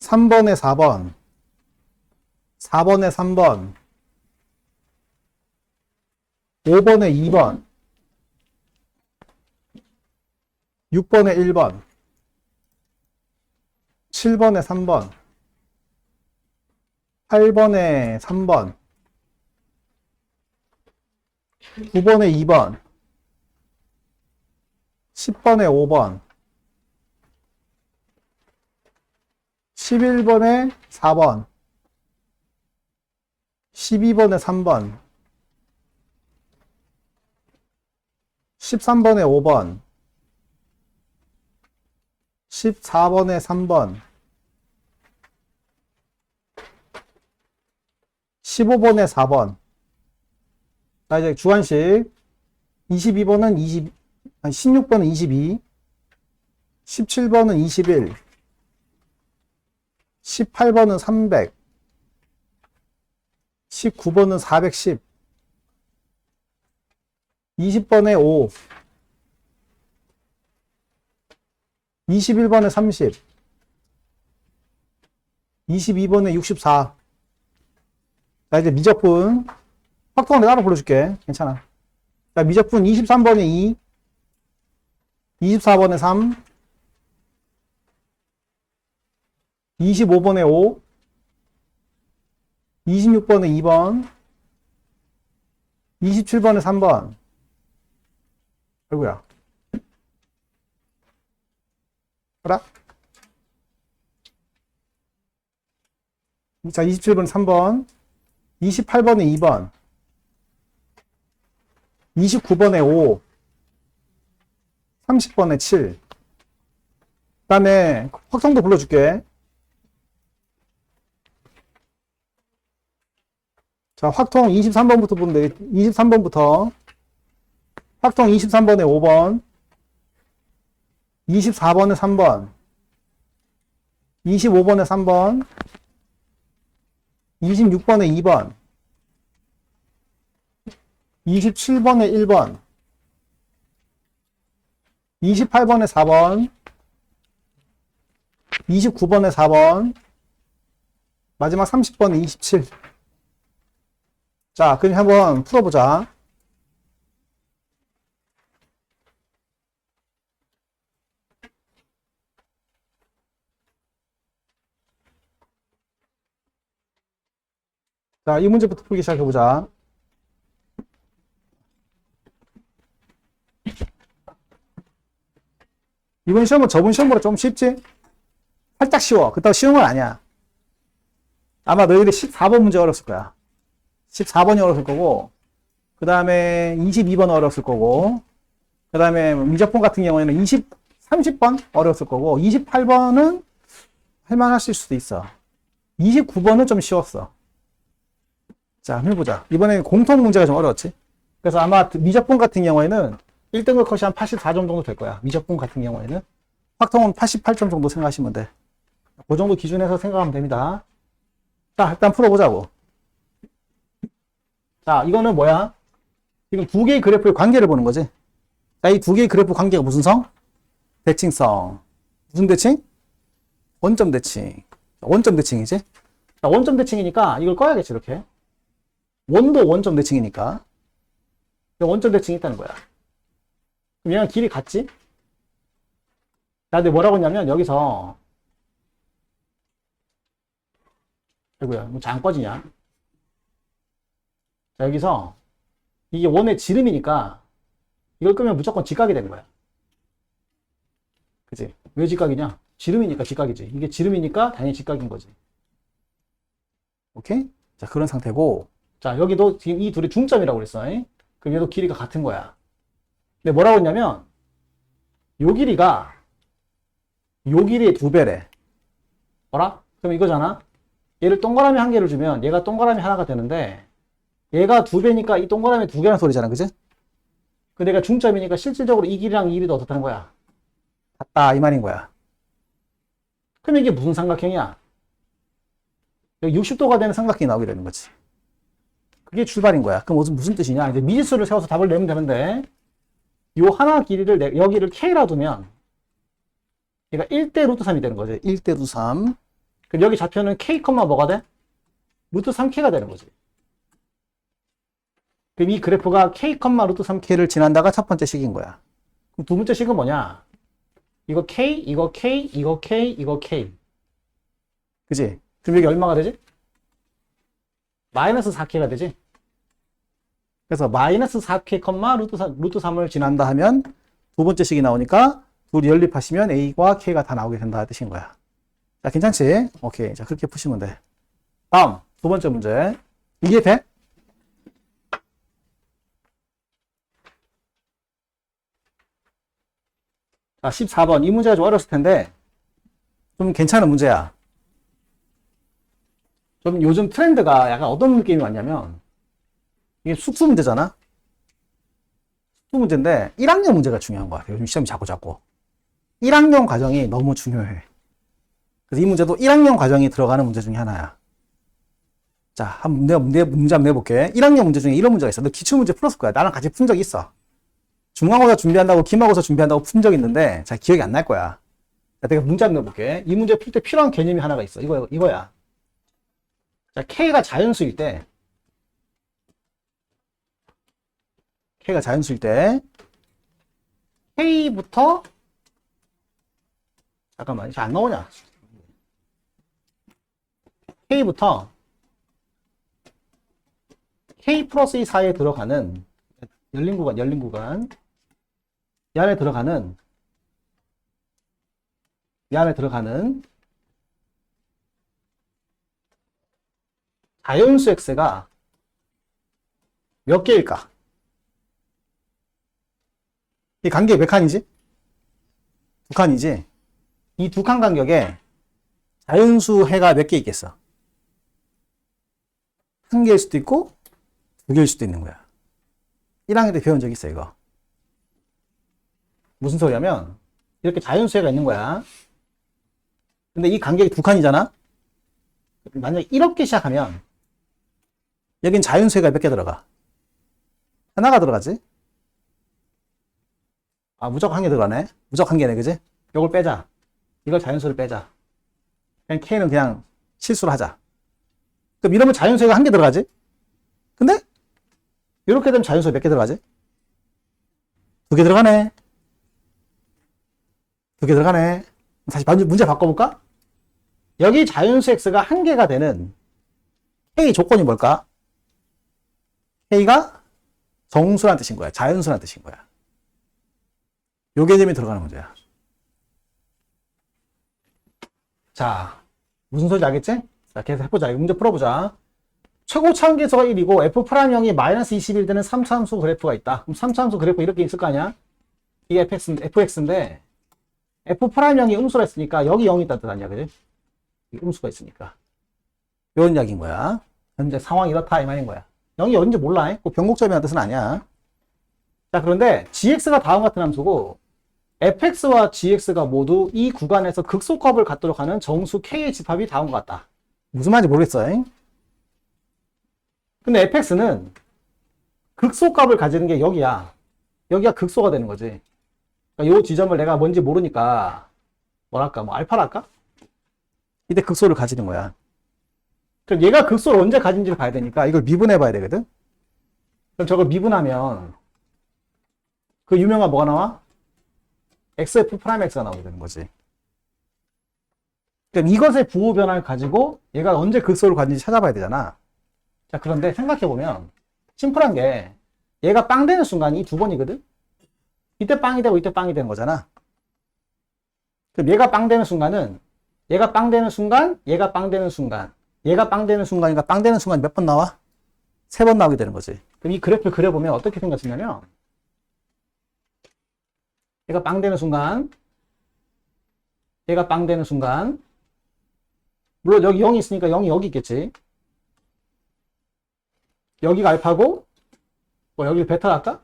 3번에 4번, 4번에 3번, 5번에 2번, 6번에 1번, 7번에 3번, 8번에 3번, 9번에 2번, 10번에 5번, 11번에 4번, 12번에 3번, 13번에 5번, 14번에 3번, 15번에 4번. 자, 이제 주관식. 22번은 16번은 22, 17번은 21, 18번은 300, 19번은 410, 20번에 5, 21번에 30, 22번에 64. 자, 이제 미적분. 확통은 내가 따로 불러줄게. 괜찮아. 자, 미적분 23번에 2, 24번에 3, 25번에 5, 26번에 2번, 27번에 3번. 아이고야. 알아? 자, 27번에 3번, 28번에 2번, 29번에 5, 30번에 7. 그 다음에 확성도 불러줄게. 자, 확통 23번부터 보면 되겠지. 23번부터. 확통 23번에 5번, 24번에 3번, 25번에 3번, 26번에 2번, 27번에 1번, 28번에 4번, 29번에 4번, 마지막 30번에 27. 자, 그럼 한번 풀어보자. 자, 이 문제부터 풀기 시작해보자. 이번 시험은 저번 시험보다 좀 쉽지? 살짝 쉬워. 그렇다고 쉬운 건 아니야. 아마 너희들이 14번 문제 어렵을 거야. 14번이 어려웠을 거고, 그 다음에 22번 어려웠을 거고, 그 다음에 미적분 같은 경우에는 30번 어려웠을 거고, 28번은 할만하실 수도 있어. 29번은 좀 쉬웠어. 자, 한번 해보자. 이번에 공통 문제가 좀 어려웠지? 그래서 아마 미적분 같은 경우에는 1등급 컷이 한 84점 정도 될 거야. 미적분 같은 경우에는. 확통은 88점 정도 생각하시면 돼. 그 정도 기준에서 생각하면 됩니다. 자, 일단 풀어보자고. 자, 이거는 뭐야? 지금 두 개의 그래프의 관계를 보는 거지. 자, 이 두 개의 그래프 관계가 무슨 성? 대칭성. 무슨 대칭? 원점 대칭. 원점 대칭이지? 자, 원점 대칭이니까 이걸 꺼야겠지, 이렇게. 원도 원점 대칭이니까. 원점 대칭이 있다는 거야. 그럼 얘랑 길이 같지? 자, 근데 뭐라고 했냐면, 여기서. 아이고야, 뭐 잘 안 꺼지냐? 자, 여기서 이게 원의 지름이니까 이걸 끄면 무조건 직각이 되는 거야. 그치? 왜 직각이냐? 지름이니까 직각이지. 이게 지름이니까 당연히 직각인 거지. 오케이? 자, 그런 상태고. 자, 여기도 지금 이 둘이 중점이라고 그랬어. 그럼 얘도 길이가 같은 거야. 근데 뭐라고 했냐면, 요 길이가 요 길이의 2배래. 뭐라? 그럼 이거잖아? 얘를 동그라미 한 개를 주면 얘가 동그라미 하나가 되는데, 얘가 2배니까 이 동그라미 2개라는 소리잖아. 그지? 근데 얘가 중점이니까 실질적으로 이 길이랑 이 길이도 어떻다는 거야? 같다. 이 말인 거야. 그럼 이게 무슨 삼각형이야? 여기 60도가 되는 삼각형이 나오게 되는 거지. 그게 출발인 거야. 그럼 무슨 뜻이냐? 이제 미지수를 세워서 답을 내면 되는데, 요 하나 길이를, 여기를 K라 두면, 얘가 1대 루트 3이 되는 거지. 1대 루트 3. 그럼 여기 좌표는 k, 뭐가 돼? 루트 3k가 되는 거지. 그럼 이 그래프가 k, 루트 3k를 지난다가 첫 번째 식인 거야. 그럼 두 번째 식은 뭐냐? 이거 k, 이거 k, 이거 k, 이거 k. 그지? 그럼 여기 얼마가 되지? 마이너스 4k가 되지? 그래서 마이너스 4k, 루트 3을 지난다 하면 두 번째 식이 나오니까 둘이 연립하시면 a과 k가 다 나오게 된다 뜻인 거야. 자, 괜찮지? 오케이. 자, 그렇게 푸시면 돼. 다음, 두 번째 문제. 이게 돼? 자, 14번. 이 문제가 좀 어렸을 텐데, 좀 괜찮은 문제야. 좀 요즘 트렌드가 약간 어떤 느낌이 왔냐면, 이게 숙수 문제잖아? 숙수 문제인데, 1학년 문제가 중요한 거야. 요즘 시험이 자꾸. 1학년 과정이 너무 중요해. 그래서 이 문제도 1학년 과정이 들어가는 문제 중에 하나야. 자, 한번 내가 문제 한번 내볼게. 1학년 문제 중에 이런 문제가 있어. 너 기출문제 풀었을 거야. 나랑 같이 푼 적이 있어. 중간고사 준비한다고, 기말고사 준비한다고 푼 적 있는데, 잘 기억이 안 날 거야. 자, 내가 문제 한번 내볼게. 이 문제 풀 때 필요한 개념이 하나가 있어. 이거야. 자, K가 자연수일 때, K부터, 잠깐만, 이제 안 나오냐? K부터, K 플러스 2 사이에 들어가는, 열린 구간, 이 안에 들어가는 자연수 x가 몇 개일까? 이 간격이 몇 칸이지? 두 칸이지? 이 두 칸 간격에 자연수 해가 몇 개 있겠어? 한 개일 수도 있고 두 개일 수도 있는 거야. 1학년 때 배운 적 있어, 이거. 무슨 소리냐면 이렇게 자연수해가 있는 거야. 근데 이 간격이 두 칸이잖아? 만약에 이렇게 시작하면 여긴 자연수해가 몇 개 들어가? 하나가 들어가지? 아, 무조건 한 개 들어가네? 무조건 한 개네, 그지? 이걸 빼자. 이걸 자연수를 빼자. 그냥 K는 그냥 실수를 하자. 그럼 이러면 자연수해가 한 개 들어가지? 근데 이렇게 되면 자연수해 몇 개 들어가지? 두 개 들어가네. 다시 문제 바꿔볼까? 여기 자연수 x가 한 개가 되는 K 조건이 뭘까? K가 정수란 뜻인 거야. 자연수란 뜻인 거야. 요 개념이 들어가는 문제야. 자, 무슨 소리인지 알겠지? 자, 계속 해보자. 이 문제 풀어보자. 최고 차원계수가 1이고 F'형이 마이너스 21 되는 3차함수 그래프가 있다. 그럼 3차함수 그래프 이렇게 있을 거 아니야? 이게 fx인데 F'형이 음수라 했으니까 여기 0이 있다는 뜻 아니야, 그지? 음수가 있으니까. 이런 이야기인 거야. 현재 상황이 이렇다 이 말인 거야. 0이 어딘지 몰라. 꼭 변곡점이라는 뜻은 아니야. 자, 그런데 gx가 다음 같은 함수고 fx와 gx가 모두 이 구간에서 극소값을 갖도록 하는 정수 k의 집합이 다음과 같다. 무슨 말인지 모르겠어. 근데 fx는 극소값을 가지는 게 여기야. 여기가 극소가 되는 거지. 그러니까 이 지점을 내가 뭔지 모르니까 뭐랄까, 뭐 알파랄까? 이때 극소를 가지는 거야. 그럼 얘가 극소를 언제 가진지를 봐야 되니까 이걸 미분해 봐야 되거든. 그럼 저걸 미분하면 그 유명한 뭐가 나와? xf'x가 나오게 되는 거지. 그럼 이것의 부호 변화를 가지고 얘가 언제 극소를 가진지 찾아봐야 되잖아. 자, 그런데 생각해보면 심플한 게 얘가 빵 되는 순간이 두 번이거든? 이때 빵이 되고 이때 빵이 되는 거잖아. 그럼 얘가 빵 되는 순간은 얘가 빵 되는 순간, 얘가 빵 되는 순간, 얘가 빵 되는 순간이니까 빵 되는 순간이 몇 번 나와? 세 번 나오게 되는 거지. 그럼 이 그래프를 그려보면 어떻게 생겼냐면 얘가 빵 되는 순간, 얘가 빵 되는 순간, 물론 여기 0이 있으니까 0이 여기 있겠지. 여기가 알파고, 뭐 여기 베타 할까?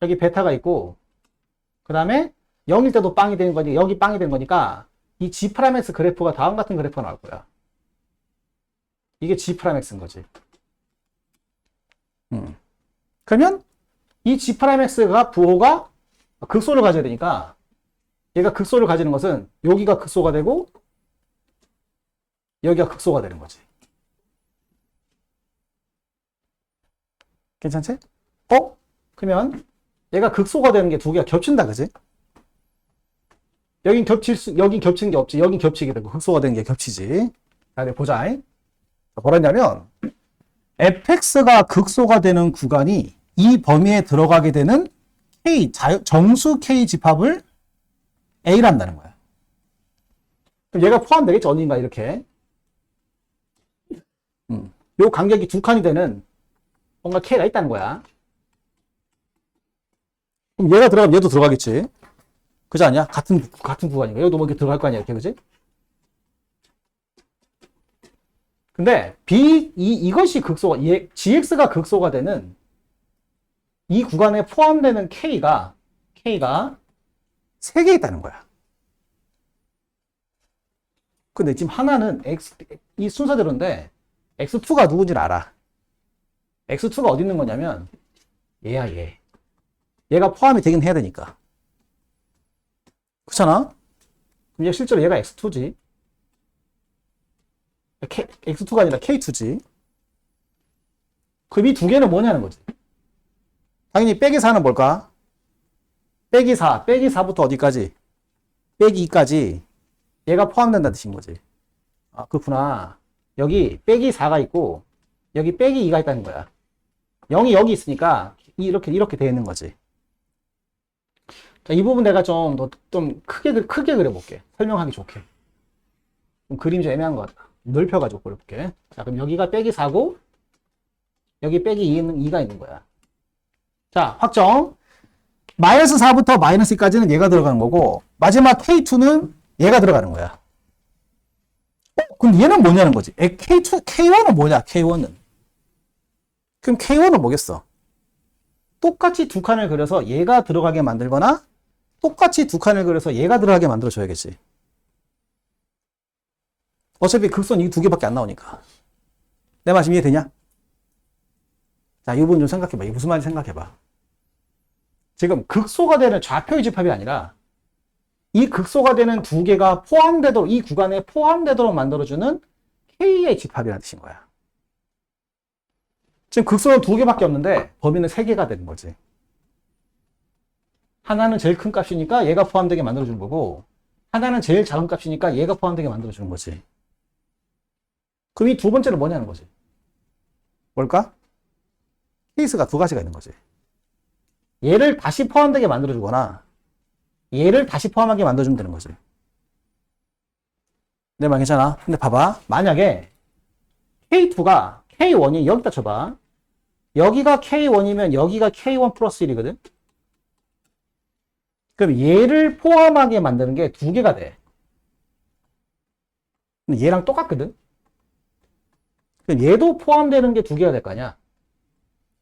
여기 베타가 있고, 그 다음에 0일 때도 빵이 되는 거니, 여기 빵이 되는 거니까 이 G'X 그래프가 다음 같은 그래프가 나올 거야. 이게 G'X인 거지. 그러면 이 G'X가 부호가 극소를 가져야 되니까 얘가 극소를 가지는 것은 여기가 극소가 되고 여기가 극소가 되는 거지. 괜찮지? 그러면 얘가 극소가 되는 게 두 개가 겹친다, 그지? 여긴 겹치는 게 없지. 여긴 겹치게 되고 극소가 되는 게 겹치지. 자, 이제 보자. 뭐라 했냐면 fx가 극소가 되는 구간이 이 범위에 들어가게 되는 k, 정수 k 집합을 a란다는 거야. 그럼 얘가 포함되겠지, 어딘가 이렇게. 요 간격이 두 칸이 되는 뭔가 k가 있다는 거야. 그럼 얘가 들어가면 얘도 들어가겠지. 그지 않냐? 같은 구간이니까. 여기도 뭐 이렇게 들어갈 거 아니야, 이렇게, 그지? 근데 이것이 극소가, gx가 극소가 되는 이 구간에 포함되는 k가 3개 있다는 거야. 근데 지금 하나는 이 순서대로인데 x2가 누군지를 알아. x2가 어디 있는 거냐면 얘야, 얘. 얘가 포함이 되긴 해야 되니까. 그렇잖아? 그럼 실제로 얘가 x2지. x2가 아니라 k2지. 그럼 이 두 개는 뭐냐는 거지. 당연히 빼기 4는 뭘까? 빼기 4부터 어디까지? 빼기 2까지 얘가 포함된다는 뜻인 거지. 아, 그렇구나. 여기 빼기 4가 있고 여기 빼기 2가 있다는 거야. 0이 여기 있으니까 이렇게 되어 있는 거지. 자, 이 부분 내가 좀 크게 그려볼게. 설명하기 좋게. 좀 그림이 좀 애매한 것 같다. 넓혀가지고 그려볼게. 자, 그럼 여기가 빼기 4고 여기 빼기 2가 있는 거야. 자, 확정. 마이너스 4부터 마이너스 2까지는 얘가 들어가는 거고 마지막 K2는 얘가 들어가는 거야. 그럼 얘는 뭐냐는 거지. K1은 뭐냐, K1은. 그럼 K1은 뭐겠어? 똑같이 두 칸을 그려서 얘가 들어가게 만들거나 똑같이 두 칸을 그려서 얘가 들어가게 만들어줘야겠지. 어차피 극선 이 두 개밖에 안 나오니까. 내 말씀 이해되냐? 자, 이 부분 좀 생각해봐. 이게 무슨 말인지 생각해봐. 지금 극소가 되는 좌표의 집합이 아니라 이 극소가 되는 두 개가 포함되도록, 이 구간에 포함되도록 만들어주는 K의 집합이라는 뜻인 거야. 지금 극소는 두 개밖에 없는데 범위는 세 개가 되는 거지. 하나는 제일 큰 값이니까 얘가 포함되게 만들어주는 거고 하나는 제일 작은 값이니까 얘가 포함되게 만들어주는 거지. 그럼 이 두 번째는 뭐냐는 거지. 뭘까? 케이스가 두 가지가 있는 거지. 얘를 다시 포함되게 만들어주거나 얘를 다시 포함하게 만들어주면 되는 거지. 내 말 괜찮아? 근데 봐봐. 만약에 K2가 K1이 여기다 쳐봐. 여기가 K1이면 여기가 K1 플러스 1이거든? 그럼 얘를 포함하게 만드는 게 두 개가 돼. 근데 얘랑 똑같거든? 그럼 얘도 포함되는 게 두 개가 될 거 아니야?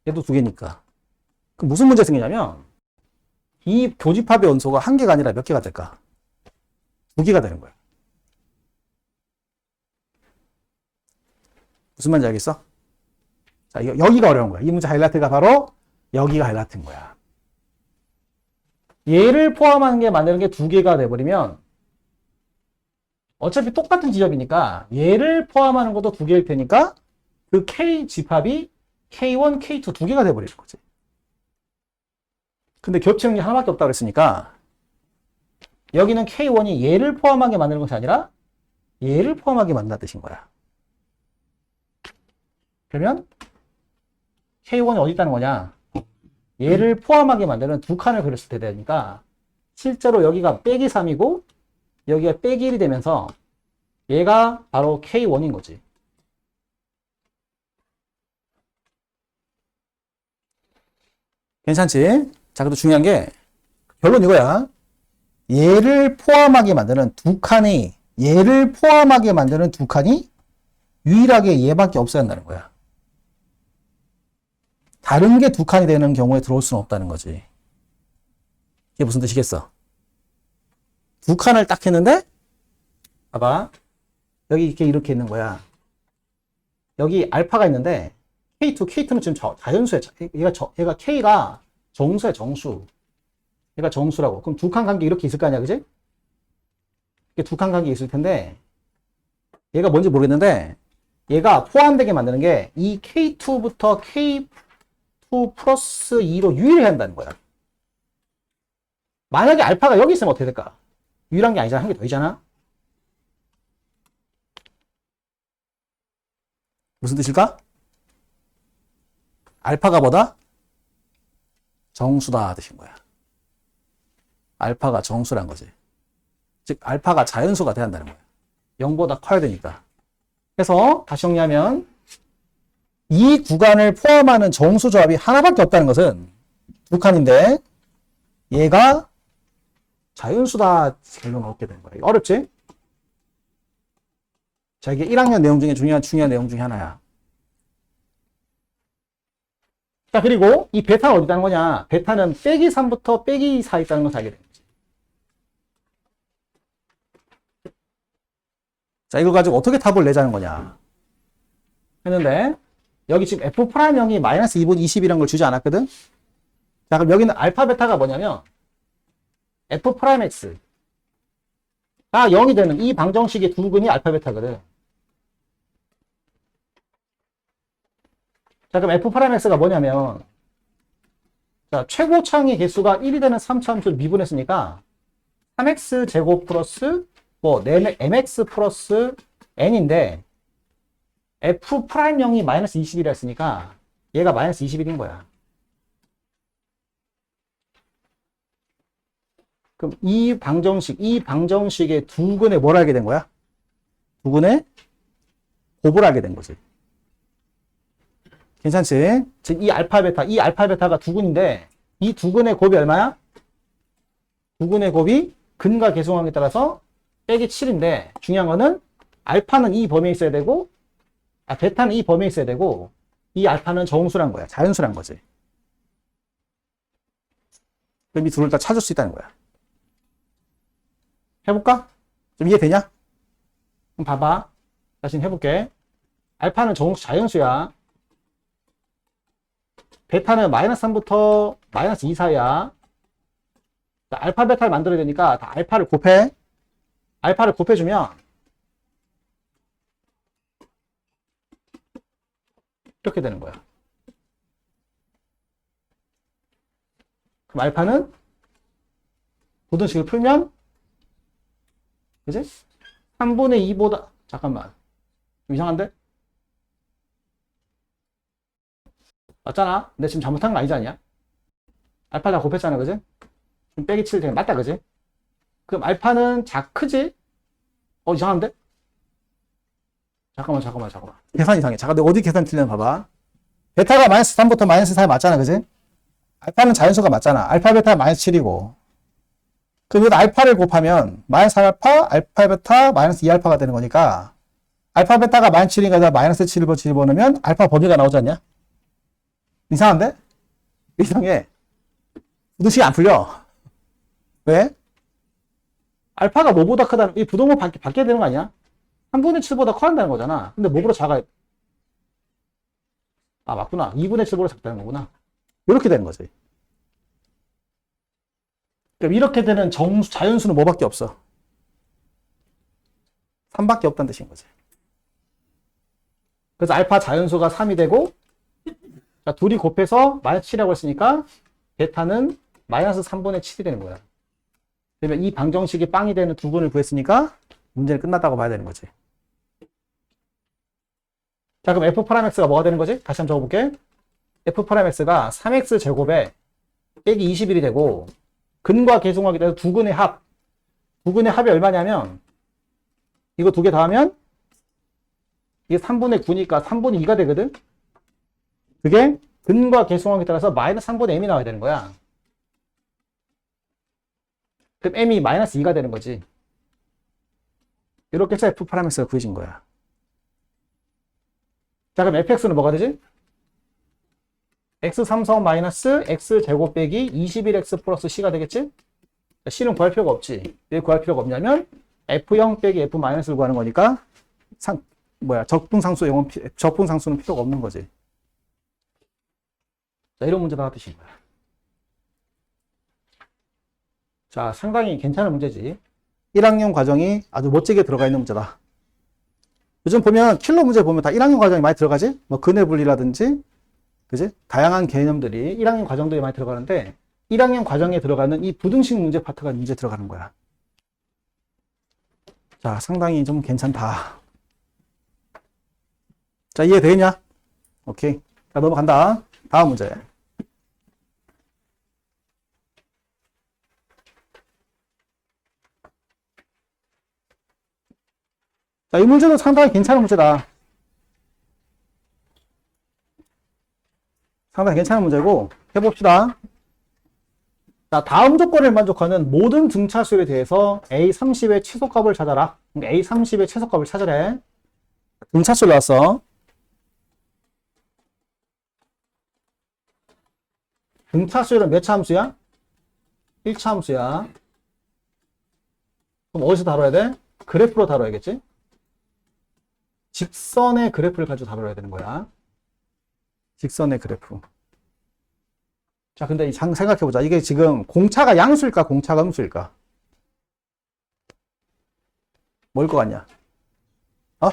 얘도 두 개니까. 그럼 무슨 문제가 생기냐면 이 교집합의 원소가 한 개가 아니라 몇 개가 될까? 두 개가 되는 거야. 무슨 말인지 알겠어? 자, 여기가 어려운 거야. 이 문제 하이라이트가 바로 여기가 하이라이트인 거야. 얘를 포함하는 게 만드는 게 두 개가 돼버리면 어차피 똑같은 지점이니까 얘를 포함하는 것도 두 개일 테니까 그 K 집합이 K1, K2 두 개가 돼버리는 거지. 근데 겹치는 게 하나밖에 없다고 그랬으니까 여기는 K1이 얘를 포함하게 만드는 것이 아니라 얘를 포함하게 만든다는 뜻인 거야. 그러면 K1이 어디 있다는 거냐? 얘를 포함하게 만드는 두 칸을 그렸을 때 되니까 실제로 여기가 빼기 3이고 여기가 빼기 1이 되면서 얘가 바로 K1인 거지. 괜찮지? 자, 그래도 중요한 게 결론 이거야. 얘를 포함하게 만드는 두 칸이 유일하게 얘밖에 없어야 한다는 거야. 다른 게 두 칸이 되는 경우에 들어올 수는 없다는 거지. 이게 무슨 뜻이겠어? 두 칸을 딱 했는데 봐봐. 여기 이렇게 있는 거야. 여기 알파가 있는데 K2는 지금 자연수야. 얘가 K가 정수야, 정수. 얘가 정수라고. 그럼 두 칸 관계 이렇게 있을 거 아니야, 그지? 이게 두 칸 관계 있을 텐데 얘가 뭔지 모르겠는데 얘가 포함되게 만드는 게 이 K2부터 K2 플러스 2로 유일해야 한다는 거야. 만약에 알파가 여기 있으면 어떻게 될까? 유일한 게 아니잖아. 한 개 더 있잖아. 무슨 뜻일까? 알파가 뭐다? 정수다 뜻인 거야. 알파가 정수란 거지. 즉 알파가 자연수가 돼야 한다는 거야. 0보다 커야 되니까. 그래서 다시 정리하면 이 구간을 포함하는 정수 조합이 하나밖에 없다는 것은 두 칸인데 얘가 자연수다 결론을 얻게 되는 거야. 어렵지? 자, 이게 1학년 내용 중에 중요한 내용 중에 하나야. 자, 그리고 이 베타가 어디 있다는 거냐? 베타는 빼기 3부터 빼기 4 있다는 것을 알게 되는 거지. 자, 이걸 가지고 어떻게 답을 내자는 거냐? 했는데, 여기 지금 F'형이 마이너스 2분 20이라는 걸 주지 않았거든? 자, 그럼 여기는 알파 베타가 뭐냐면, F'X가 0이 되는 이 방정식의 두 근이 알파 베타거든. 자, 그럼 F'X가 뭐냐면, 자, 최고창의 개수가 1이 되는 3차함수를 미분했으니까, 3x 제곱 플러스, mx 플러스 n인데, F'형이 마이너스 20이라 했으니까, 얘가 마이너스 21인 거야. 그럼 이 방정식의 두 근에 뭘 알게 된 거야? 두 근에 곱을 알게 된 거지. 괜찮지? 즉, 이 알파 베타가 두 근인데, 이 두 근의 곱이 얼마야? 두 근의 곱이 근과 계수관계에 따라서 빼기 7인데, 중요한 거는 알파는 이 범위에 있어야 되고, 베타는 이 범위에 있어야 되고, 이 알파는 정수란 거야. 자연수란 거지. 그럼 이 둘을 다 찾을 수 있다는 거야. 해볼까? 좀 이해되냐? 그럼 봐봐. 다시 해볼게. 알파는 정수, 자연수야. 베타는 마이너스 3부터 마이너스 2 사이야. 자, 알파, 베타를 만들어야 되니까 다 알파를 곱해. 알파를 곱해주면 이렇게 되는 거야. 그럼 알파는 부등식을 풀면 그지? 3분의 2보다 잠깐만 좀 이상한데? 맞잖아? 근데 지금 잘못한 거 아니지 않냐? 알파 다 곱했잖아, 그지? 지금 빼기 7 되면 맞다, 그지? 그럼 알파는 크지? 이상한데? 잠깐만. 계산 이상해. 잠깐, 내가 어디 계산 틀렸나 봐봐. 베타가 마이너스 3부터 마이너스 4 맞잖아, 그지? 알파는 자연수가 맞잖아. 알파, 베타 마이너스 7이고. 그럼 여기다 알파를 곱하면 마이너스 알파, 알파, 베타, 마이너스 2알파가 되는 거니까 알파, 베타가 마이너스 7이니까 마이너스 7을 집어넣으면 알파 범위가 나오지 않냐? 이상한데? 이상해. 부등식이 안 풀려. 왜? 알파가 뭐보다 크다는, 이 부동호 바뀌어야 되는 거 아니야? 3분의 7보다 커한다는 거잖아. 근데 뭐보다 작아야, 맞구나. 2분의 7보다 작다는 거구나. 이렇게 되는 거지. 그럼 이렇게 되는 자연수는 뭐밖에 없어? 3밖에 없다는 뜻인 거지. 그래서 알파 자연수가 3이 되고, 자, 둘이 곱해서 마이너스 7이라고 했으니까 베타는 마이너스 3분의 7이 되는 거야. 그러면 이 방정식이 빵이 되는 두 근을 구했으니까 문제는 끝났다고 봐야 되는 거지. 자, 그럼 F'X가 뭐가 되는 거지? 다시 한번 적어볼게. F'X가 3x 제곱에 빼기 21이 되고 근과 계수관계에 따라서 두 근의 합이 얼마냐면 이거 두 개 더하면 이게 3분의 9니까 3분의 2가 되거든? 그게 근과 계수관계에 따라서 마이너스 3분의 m이 나와야 되는 거야. 그럼 m이 마이너스 2가 되는 거지. 이렇게 해서 F'X가 구해진 거야. 자, 그럼 fx는 뭐가 되지? x 3성 마이너스 x제곱 빼기 21x 플러스 c가 되겠지? c는 구할 필요가 없지. 왜 구할 필요가 없냐면 f0 빼기 f-를 구하는 거니까 적분상수는 필요가 없는 거지. 자, 이런 문제 나왔듯이 거야. 자, 상당히 괜찮은 문제지. 1학년 과정이 아주 멋지게 들어가 있는 문제다. 요즘 보면 킬러 문제 보면 다 1학년 과정이 많이 들어가지? 뭐 근해 분리라든지, 그지? 다양한 개념들이 1학년 과정들이 많이 들어가는데 1학년 과정에 들어가는 이 부등식 문제 파트가 이제 들어가는 거야. 자, 상당히 좀 괜찮다. 자, 이해되냐? 오케이. 자, 넘어간다. 다음 문제. 자, 이 문제도 상당히 괜찮은 문제다. 상당히 괜찮은 문제고, 해봅시다. 자, 다음 조건을 만족하는 모든 등차수에 대해서 A30의 최소값을 찾아라. A30의 최소값을 찾으래. 등차수 나왔어. 등차수는 몇 차 함수야? 1차 함수야. 그럼 어디서 다뤄야 돼? 그래프로 다뤄야겠지? 직선의 그래프를 가지고 다뤄야 되는 거야. 직선의 그래프. 자, 근데 생각해보자. 이게 지금 공차가 양수일까? 공차가 음수일까? 뭘 것 같냐? 어?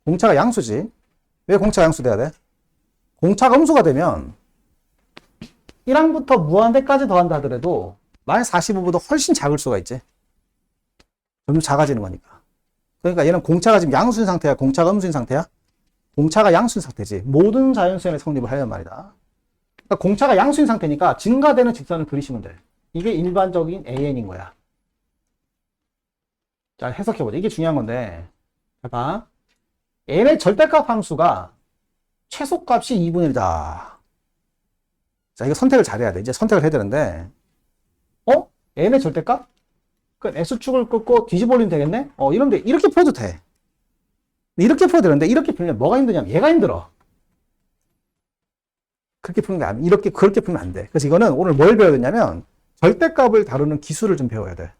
공차가 양수지. 왜 공차가 양수 돼야 돼? 공차가 음수가 되면 1항부터 무한대까지 더한다 하더라도 마이너스 45보다 훨씬 작을 수가 있지. 점점 작아지는 거니까. 그러니까 얘는 공차가 지금 양수인 상태야? 공차가 음수인 상태야? 공차가 양수인 상태지. 모든 자연수의 성립을 하려는 말이다. 그러니까 공차가 양수인 상태니까 증가되는 직선을 그리시면 돼. 이게 일반적인 AN인 거야. 자, 해석해보자. 이게 중요한 건데. 자, 봐. n의 절대값 함수가 최소값이 2분의 1이다. 자, 이거 선택을 잘해야 돼. 이제 선택을 해야 되는데, n의 절대값? 그 x축을 끊고 뒤집어 올리면 되겠네? 이러면 돼. 이렇게 풀어도 돼. 이렇게 풀어도 되는데, 이렇게 풀면 뭐가 힘드냐면, 얘가 힘들어. 그렇게 푸는 게 아니야. 그렇게 풀면 안 돼. 그래서 이거는 오늘 뭘 배워야 되냐면, 절대값을 다루는 기술을 좀 배워야 돼.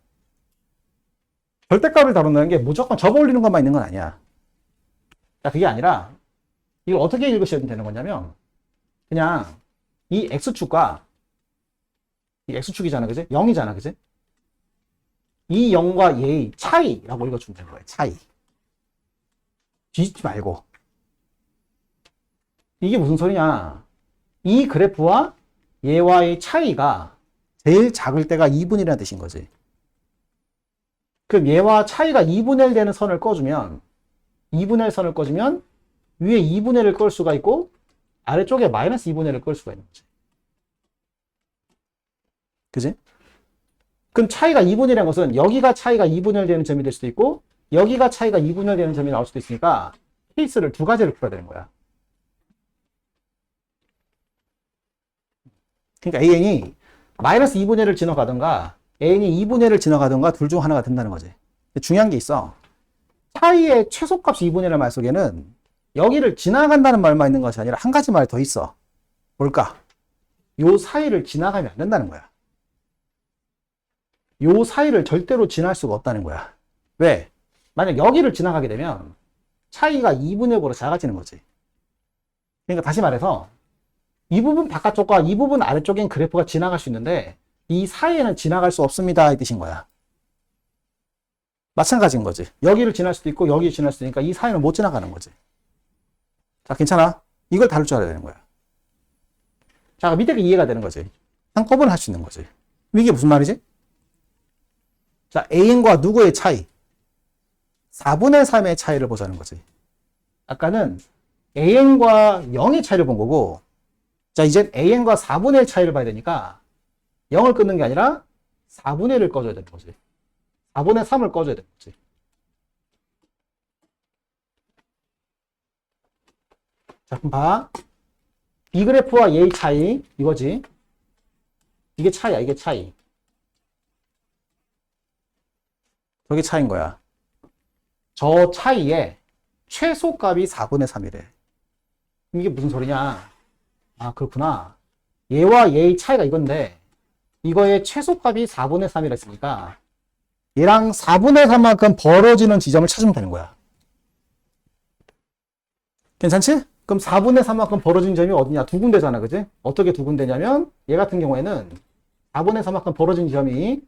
절대값을 다룬다는 게 무조건 접어 올리는 것만 있는 건 아니야. 자, 그게 아니라, 이걸 어떻게 읽으셔야 되는 거냐면, 그냥, 이 x축과, 이 x축이잖아, 그지? 0이잖아, 그지? 이 0과 얘의 차이라고 읽어주면 되는 거야, 차이. 뒤집지 말고. 이게 무슨 소리냐? 이 그래프와 얘와의 차이가 제일 작을 때가 2분의 1이라는 뜻인 거지. 그럼 얘와 차이가 2분의 1 되는 선을 꺼주면, 2분의 1 선을 꺼주면, 위에 2분의 1을 끌 수가 있고, 아래쪽에 마이너스 2분의 1을 끌 수가 있는 거지. 그지? 그럼 차이가 2분의 1이라는 것은 여기가 차이가 2분의 1 되는 점이 될 수도 있고 여기가 차이가 2분의 1 되는 점이 나올 수도 있으니까 케이스를 두 가지를 풀어야 되는 거야. 그러니까 AN이 마이너스 2분의 1을 지나가든가 AN이 2분의 1을 지나가든가 둘 중 하나가 된다는 거지. 중요한 게 있어. 차이의 최소값이 2분의 1의 말 속에는 여기를 지나간다는 말만 있는 것이 아니라 한 가지 말이 더 있어. 뭘까? 요 사이를 지나가면 안 된다는 거야. 요 사이를 절대로 지날 수가 없다는 거야. 왜? 만약 여기를 지나가게 되면 차이가 2분의 5로 작아지는 거지. 그러니까 다시 말해서 이 부분 바깥쪽과 이 부분 아래쪽엔 그래프가 지나갈 수 있는데 이 사이에는 지나갈 수 없습니다 이 뜻인 거야. 마찬가지인 거지. 여기를 지날 수도 있고 여기를 지날 수도 있으니까 이 사이는 못 지나가는 거지. 자, 괜찮아? 이걸 다룰 줄 알아야 되는 거야. 자, 밑에가 이해가 되는 거지. 한꺼번에 할 수 있는 거지. 이게 무슨 말이지? 자, AN과 누구의 차이? 4분의 3의 차이를 보자는 거지. 아까는 AN과 0의 차이를 본 거고, 자, 이제 AN과 4분의 1 차이를 봐야 되니까 0을 끊는 게 아니라 4분의 1을 꺼줘야 되는 거지. 4분의 3을 꺼줘야 되는 거지. 자, 그럼 봐. 이 그래프와 얘의 차이, 이거지. 이게 차이야, 이게 차이. 저게 차이인 거야. 저 차이에 최소값이 4분의 3이래. 이게 무슨 소리냐? 아, 그렇구나. 얘와 얘의 차이가 이건데, 이거의 최소값이 4분의 3이라 했으니까, 얘랑 4분의 3만큼 벌어지는 지점을 찾으면 되는 거야. 괜찮지? 그럼 4분의 3만큼 벌어진 점이 어디냐? 두 군데잖아, 그지? 어떻게 두 군데냐면, 얘 같은 경우에는 4분의 3만큼 벌어진 점이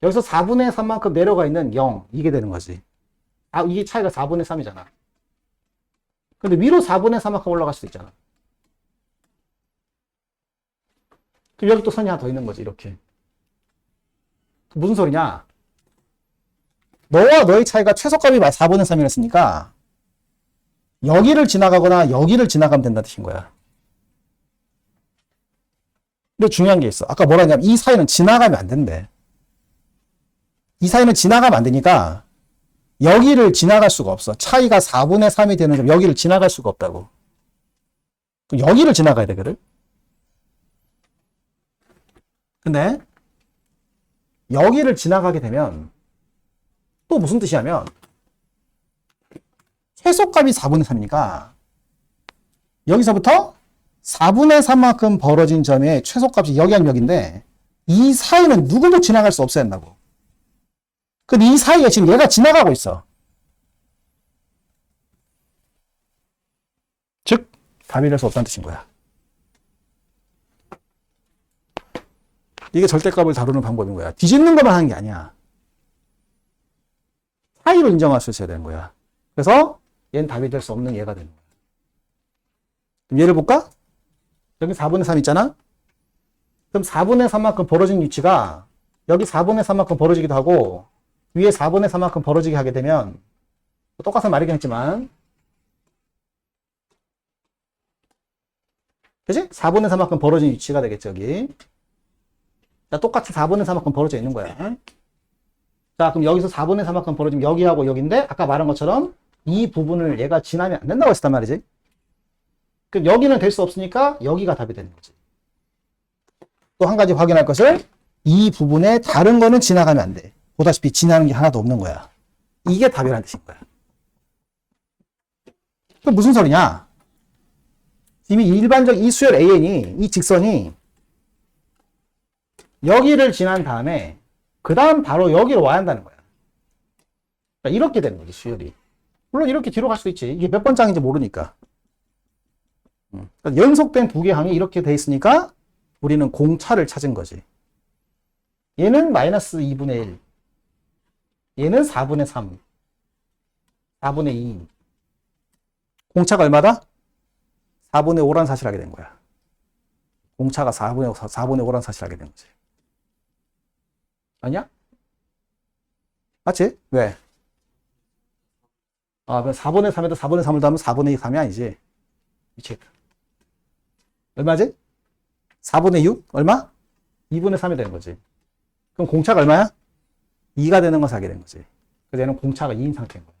여기서 4분의 3만큼 내려가 있는 0, 이게 되는 거지. 아, 이게 차이가 4분의 3이잖아. 근데 위로 4분의 3만큼 올라갈 수도 있잖아. 그럼 여기 또 선이 하나 더 있는 거지, 이렇게. 무슨 소리냐? 너와 너의 차이가 최소값이 4분의 3이랬으니까 여기를 지나가거나 여기를 지나가면 된다는 뜻인 거야. 근데 중요한 게 있어. 아까 뭐라 했냐면 이 사이는 지나가면 안 된대. 이 사이는 지나가면 안 되니까 여기를 지나갈 수가 없어. 차이가 4분의 3이 되는 점 여기를 지나갈 수가 없다고. 그럼 여기를 지나가야 되거든. 근데 여기를 지나가게 되면 또 무슨 뜻이냐면 최소값이 4분의 3이니까 여기서부터 4분의 3만큼 벌어진 점의 최소값이 여기 아니면 여기인데 이 사이는 누구도 지나갈 수 없어야 한다고. 근데 이 사이에 지금 얘가 지나가고 있어. 즉 답이 될 수 없다는 뜻인 거야. 이게 절대값을 다루는 방법인 거야. 뒤집는 것만 하는 게 아니야. 차이로 인정할 수 있어야 되는 거야. 그래서 얘는 답이 될 수 없는 얘가 되는 거야. 그럼 얘를 볼까? 여기 4분의 3 있잖아? 그럼 4분의 3만큼 벌어진 위치가 여기 4분의 3만큼 벌어지기도 하고 위에 4분의 3만큼 벌어지게 하게 되면 똑같은 말이긴 했지만 그치? 4분의 3만큼 벌어진 위치가 되겠죠, 여기. 자, 똑같이 4분의 3만큼 벌어져 있는 거야. 자, 그럼 여기서 4분의 3만큼 벌어지면 여기하고 여기인데 아까 말한 것처럼 이 부분을 얘가 지나면 안 된다고 했단 말이지. 그럼 여기는 될 수 없으니까 여기가 답이 되는 거지. 또 한 가지 확인할 것을 이 부분에 다른 거는 지나가면 안 돼. 보다시피 지나는 게 하나도 없는 거야. 이게 답이라는 뜻인 거야. 그럼 무슨 소리냐? 이미 일반적 이 수열 AN이 이 직선이 여기를 지난 다음에 그 다음 바로 여기로 와야 한다는 거야. 그러니까 이렇게 되는 거지, 수열이. 물론 이렇게 뒤로 갈 수도 있지. 이게 몇 번장인지 모르니까. 그러니까 연속된 두 개 항이 이렇게 돼 있으니까 우리는 공차를 찾은 거지. 얘는 마이너스 2분의 1. 얘는 4분의 3. 4분의 2. 공차가 얼마다? 4분의 5란 사실을 알게 된 거야. 공차가 4분의 5란 사실을 알게 된 거지. 아니야? 맞지? 왜? 아, 4분의 3에다 4분의 3을 더하면 4분의 3이 아니지. 미치겠다. 얼마지? 4분의 6? 얼마? 2분의 3이 되는 거지. 그럼 공차가 얼마야? 2가 되는 것을 알게 된 거지. 그래서 얘는 공차가 2인 상태인 거야.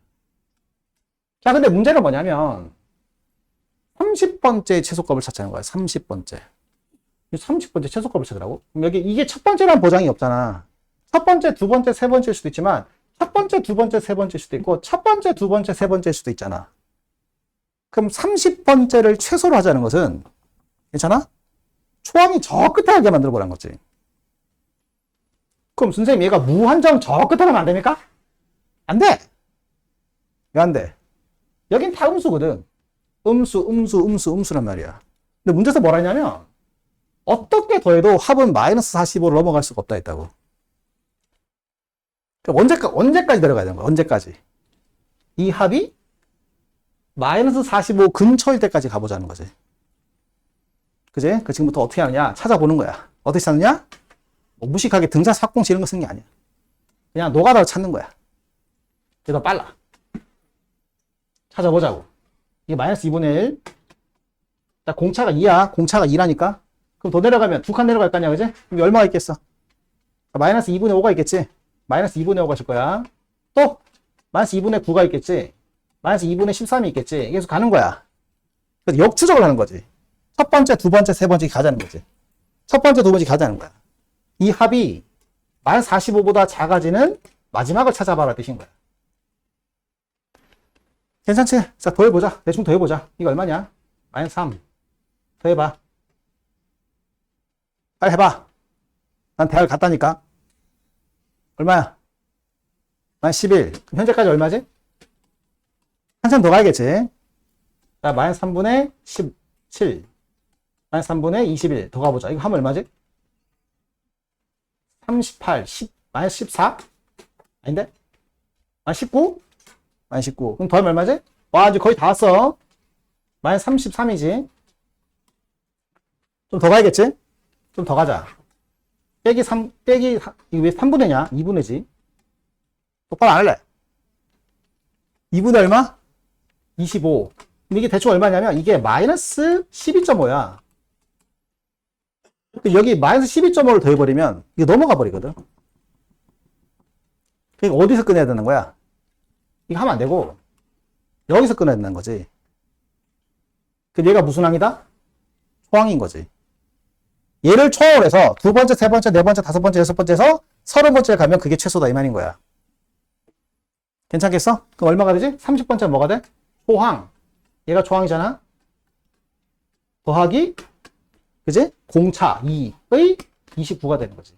자, 근데 문제는 뭐냐면 30번째 최소값을 찾자는 거야. 30번째. 30번째 최소값을 찾으라고? 그럼 여기 이게 첫 번째란 보장이 없잖아. 첫 번째, 두 번째, 세 번째일 수도 있지만 첫 번째, 두 번째, 세 번째일 수도 있고 첫 번째, 두 번째, 세 번째일 수도 있잖아. 그럼 30번째를 최소로 하자는 것은 괜찮아? 초항이 저 끝에 하게 만들어 보라는 거지. 그럼 선생님 얘가 무한정 저 끝에 하면 안 됩니까? 안 돼. 왜 안 돼? 여긴 다 음수거든. 음수란 말이야. 근데 문제에서 뭐라 했냐면 어떻게 더해도 합은 마이너스 45로 넘어갈 수가 없다 했다고. 그러니까 언제까지 내려가야 되는 거야? 언제까지? 이 합이 마이너스 45 근처일 때까지 가보자는 거지. 그지? 그 지금부터 어떻게 하느냐? 찾아보는 거야. 어떻게 찾느냐? 뭐 무식하게 등사 삭공시 이런 거 쓰는 게 아니야. 그냥 노가다로 찾는 거야. 그게 더 빨라. 찾아보자고. 이게 마이너스 2분의 1. 자, 공차가 2야. 공차가 2라니까. 그럼 더 내려가면 두 칸 내려갈 거 아니야, 그지? 그럼 얼마가 있겠어? 마이너스 2분의 5가 있겠지? 마이너스 2분의 5가 있을 거야. 또 마이너스 2분의 9가 있겠지? 마이너스 2분의 13이 있겠지? 계속 가는 거야. 그래서 역추적을 하는 거지. 첫 번째, 두 번째, 세 번째 가자는 거지. 첫 번째, 두 번째 가자는 거야. 이 합이 마이너스 45보다 작아지는 마지막을 찾아봐라 뜻인 거야. 괜찮지? 자, 더해보자. 대충 더해보자. 이거 얼마냐? 마이너스 3. 더해봐. 빨리 해봐. 난 대학을 갔다니까. 얼마야? 마이너스 11. 그럼 현재까지 얼마지? 한참 더 가야겠지. 자, 마이너스 3분의 17. 마이너스 3분의 21. 더 가보자. 이거 하면 얼마지? 38, 10, 마이너스 14? 아닌데? 마이너스 19? 마이너스 19. 그럼 더하면 얼마지? 와, 이제 거의 다 왔어. 마이너스 33이지. 좀 더 가야겠지? 좀 더 가자. 빼기 3, 이거 왜 3분의냐? 2분의지. 똑바로 안 할래. 2분의 얼마? 25. 근데 이게 대충 얼마냐면, 이게 마이너스 12.5야. 여기 마이너스 12.5를 더해버리면, 이게 넘어가 버리거든. 그러니까 어디서 끊어야 되는 거야? 이거 하면 안 되고, 여기서 끊어야 되는 거지. 그럼 얘가 무슨 항이다? 초항인 거지. 얘를 초항을 해서 두 번째, 세 번째, 네 번째, 다섯 번째, 여섯 번째에서 30번째에 가면 그게 최소다 이 말인 거야. 괜찮겠어? 그럼 얼마가 되지? 30번째 뭐가 돼? 초항. 얘가 초항이잖아. 더하기 그지? 공차 2의 29가 되는 거지.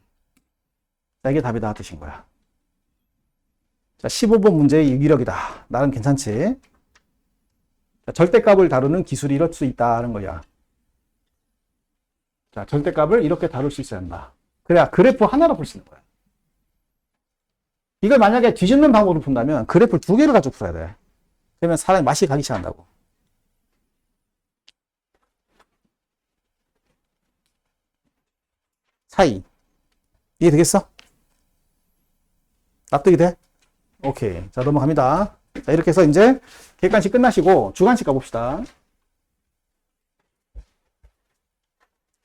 자, 이게 답이다 뜻인 거야. 자, 15번 문제의 유기력이다. 나름 괜찮지? 자, 절대값을 다루는 기술이 이럴 수 있다는 거야. 자, 절대값을 이렇게 다룰 수 있어야 한다. 그래야 그래프 하나로 풀 수 있는 거야. 이걸 만약에 뒤집는 방법으로 푼다면 그래프를 두 개를 가지고 풀어야 돼. 그러면 사람이 맛이 가기 시작한다고. 사이. 이해되겠어? 납득이 돼? 오케이. 자, 넘어갑니다. 자, 이렇게 해서 이제 객관식 끝나시고 주관식 가봅시다.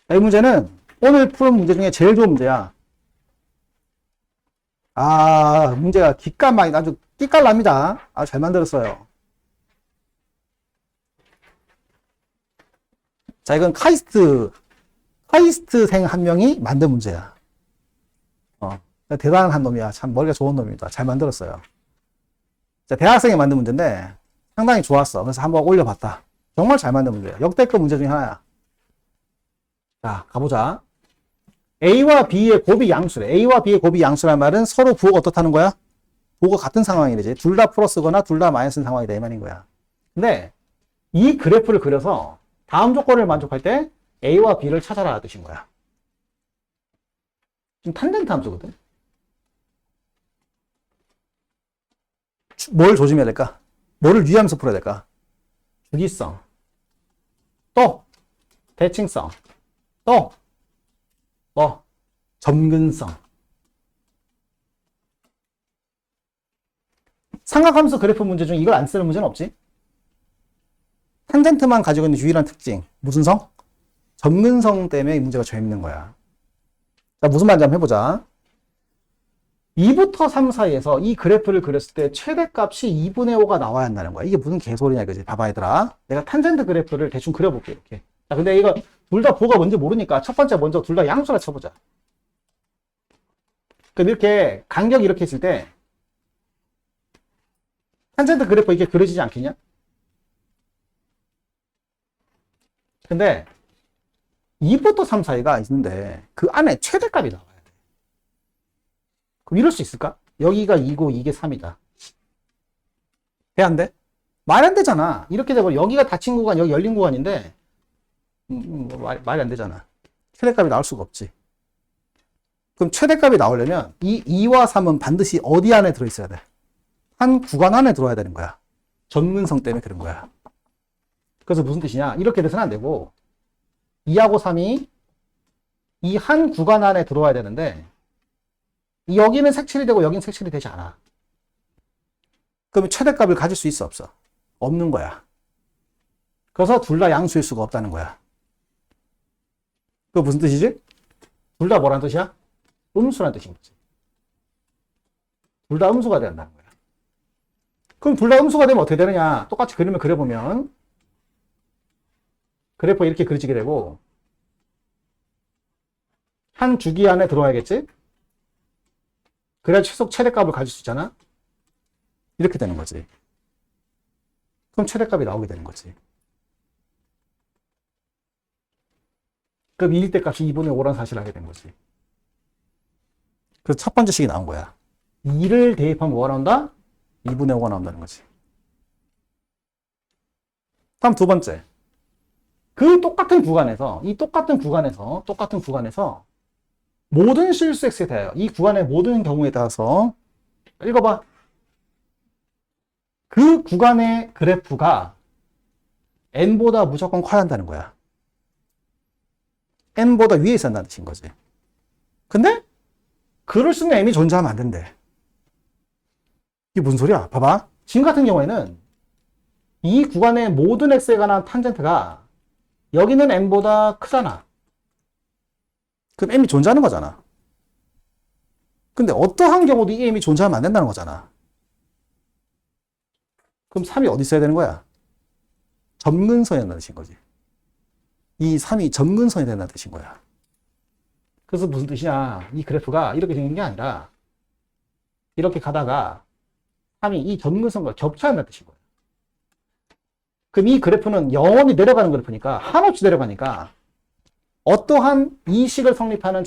자, 이 문제는 오늘 푸는 문제 중에 제일 좋은 문제야. 아, 문제가 기깔막 아주 끼깔납니다. 아주 잘 만들었어요. 자, 이건 카이스트생 한 명이 만든 문제야. 대단한 한 놈이야. 참 머리가 좋은 놈입니다. 잘 만들었어요. 자, 대학생이 만든 문제인데 상당히 좋았어. 그래서 한번 올려봤다. 정말 잘 만든 문제야. 역대급 문제 중에 하나야. 자, 가보자. A와 B의 곱이 양수래. A와 B의 곱이 양수란 말은 서로 부호가 어떻다는 거야? 부호가 같은 상황이지. 둘 다 플러스거나 둘 다 마이너스인 상황이다 이 말인 거야. 근데 이 그래프를 그려서 다음 조건을 만족할 때 A와 B를 찾아라 뜻인 거야. 지금 탄젠트 함수거든. 뭘 조심해야 될까? 뭐를 유의하면서 풀어야 될까? 주기성, 또 대칭성, 또 점근성. 삼각함수 그래프 문제 중 이걸 안 쓰는 문제는 없지? 탄젠트만 가지고 있는 유일한 특징 무슨 성? 점근성 때문에 이 문제가 재밌는 거야. 자, 무슨 말인지 한번 해보자. 2부터 3 사이에서 이 그래프를 그렸을 때 최대값이 2분의 5가 나와야 한다는 거야. 이게 무슨 개소리냐 이거지. 봐봐 얘들아. 내가 탄젠트 그래프를 대충 그려볼게 이렇게. 자, 근데 이거 둘 다 보가 뭔지 모르니까 첫 번째 먼저 둘 다 양수라 쳐보자. 그럼 이렇게 간격이 이렇게 있을 때 탄젠트 그래프 이렇게 그려지지 않겠냐? 근데 2부터 3 사이가 있는데 그 안에 최대값이 나와야 돼. 그럼 이럴 수 있을까? 여기가 2고 이게 3이다. 돼, 안 돼? 말 안 되잖아. 이렇게 되면 여기가 닫힌 구간, 여기 열린 구간인데 말이 안 되잖아. 최대값이 나올 수가 없지. 그럼 최대값이 나오려면 이 2와 3은 반드시 어디 안에 들어있어야 돼? 한 구간 안에 들어와야 되는 거야. 점근성 때문에 그런 거야. 그래서 무슨 뜻이냐? 이렇게 돼서는 안 되고 2하고 3이 이 한 구간 안에 들어와야 되는데 여기는 색칠이 되고 여기는 색칠이 되지 않아. 그러면 최대값을 가질 수 있어 없어? 없는 거야. 그래서 둘 다 양수일 수가 없다는 거야. 그거 무슨 뜻이지? 둘 다 뭐란 뜻이야? 음수란 뜻인 거지. 둘 다 음수가 된다는 거야. 그럼 둘 다 음수가 되면 어떻게 되느냐? 똑같이 그림을 그려보면 그래프가 이렇게 그려지게 되고 한 주기 안에 들어와야겠지? 그래야 최대값을 가질 수 있잖아? 이렇게 되는 거지. 그럼 최대값이 나오게 되는 거지. 그럼 이 일대 값이 2분의 5라는 사실을 알게 된 거지. 그래서 첫 번째 식이 나온 거야. 2를 대입하면 뭐가 나온다? 2분의 5가 나온다는 거지. 다음 두 번째. 그 똑같은 구간에서, 똑같은 구간에서 모든 실수 x에 대하여 이 구간의 모든 경우에 따라서 읽어봐. 그 구간의 그래프가 n보다 무조건 커야 한다는 거야. n보다 위에 있어야 한다는 뜻인 거지. 근데 그럴 수 있는 m이 존재하면 안 된대. 이게 무슨 소리야? 봐봐. 지금 같은 경우에는 이 구간의 모든 x에 관한 탄젠트가 여기는 n보다 크잖아. 그럼 m이 존재하는 거잖아. 근데 어떠한 경우도 이 m이 존재하면 안 된다는 거잖아. 그럼 3이 어디 있어야 되는 거야? 점근선이 된다는 뜻인 거지. 이 3이 점근선이 된다는 뜻인 거야. 그래서 무슨 뜻이냐? 이 그래프가 이렇게 되는 게 아니라 이렇게 가다가 3이 이 점근선과 겹쳐야 한다는 뜻인 거야. 그럼 이 그래프는 영원히 내려가는 그래프니까 한없이 내려가니까 어떠한 이식을 성립하는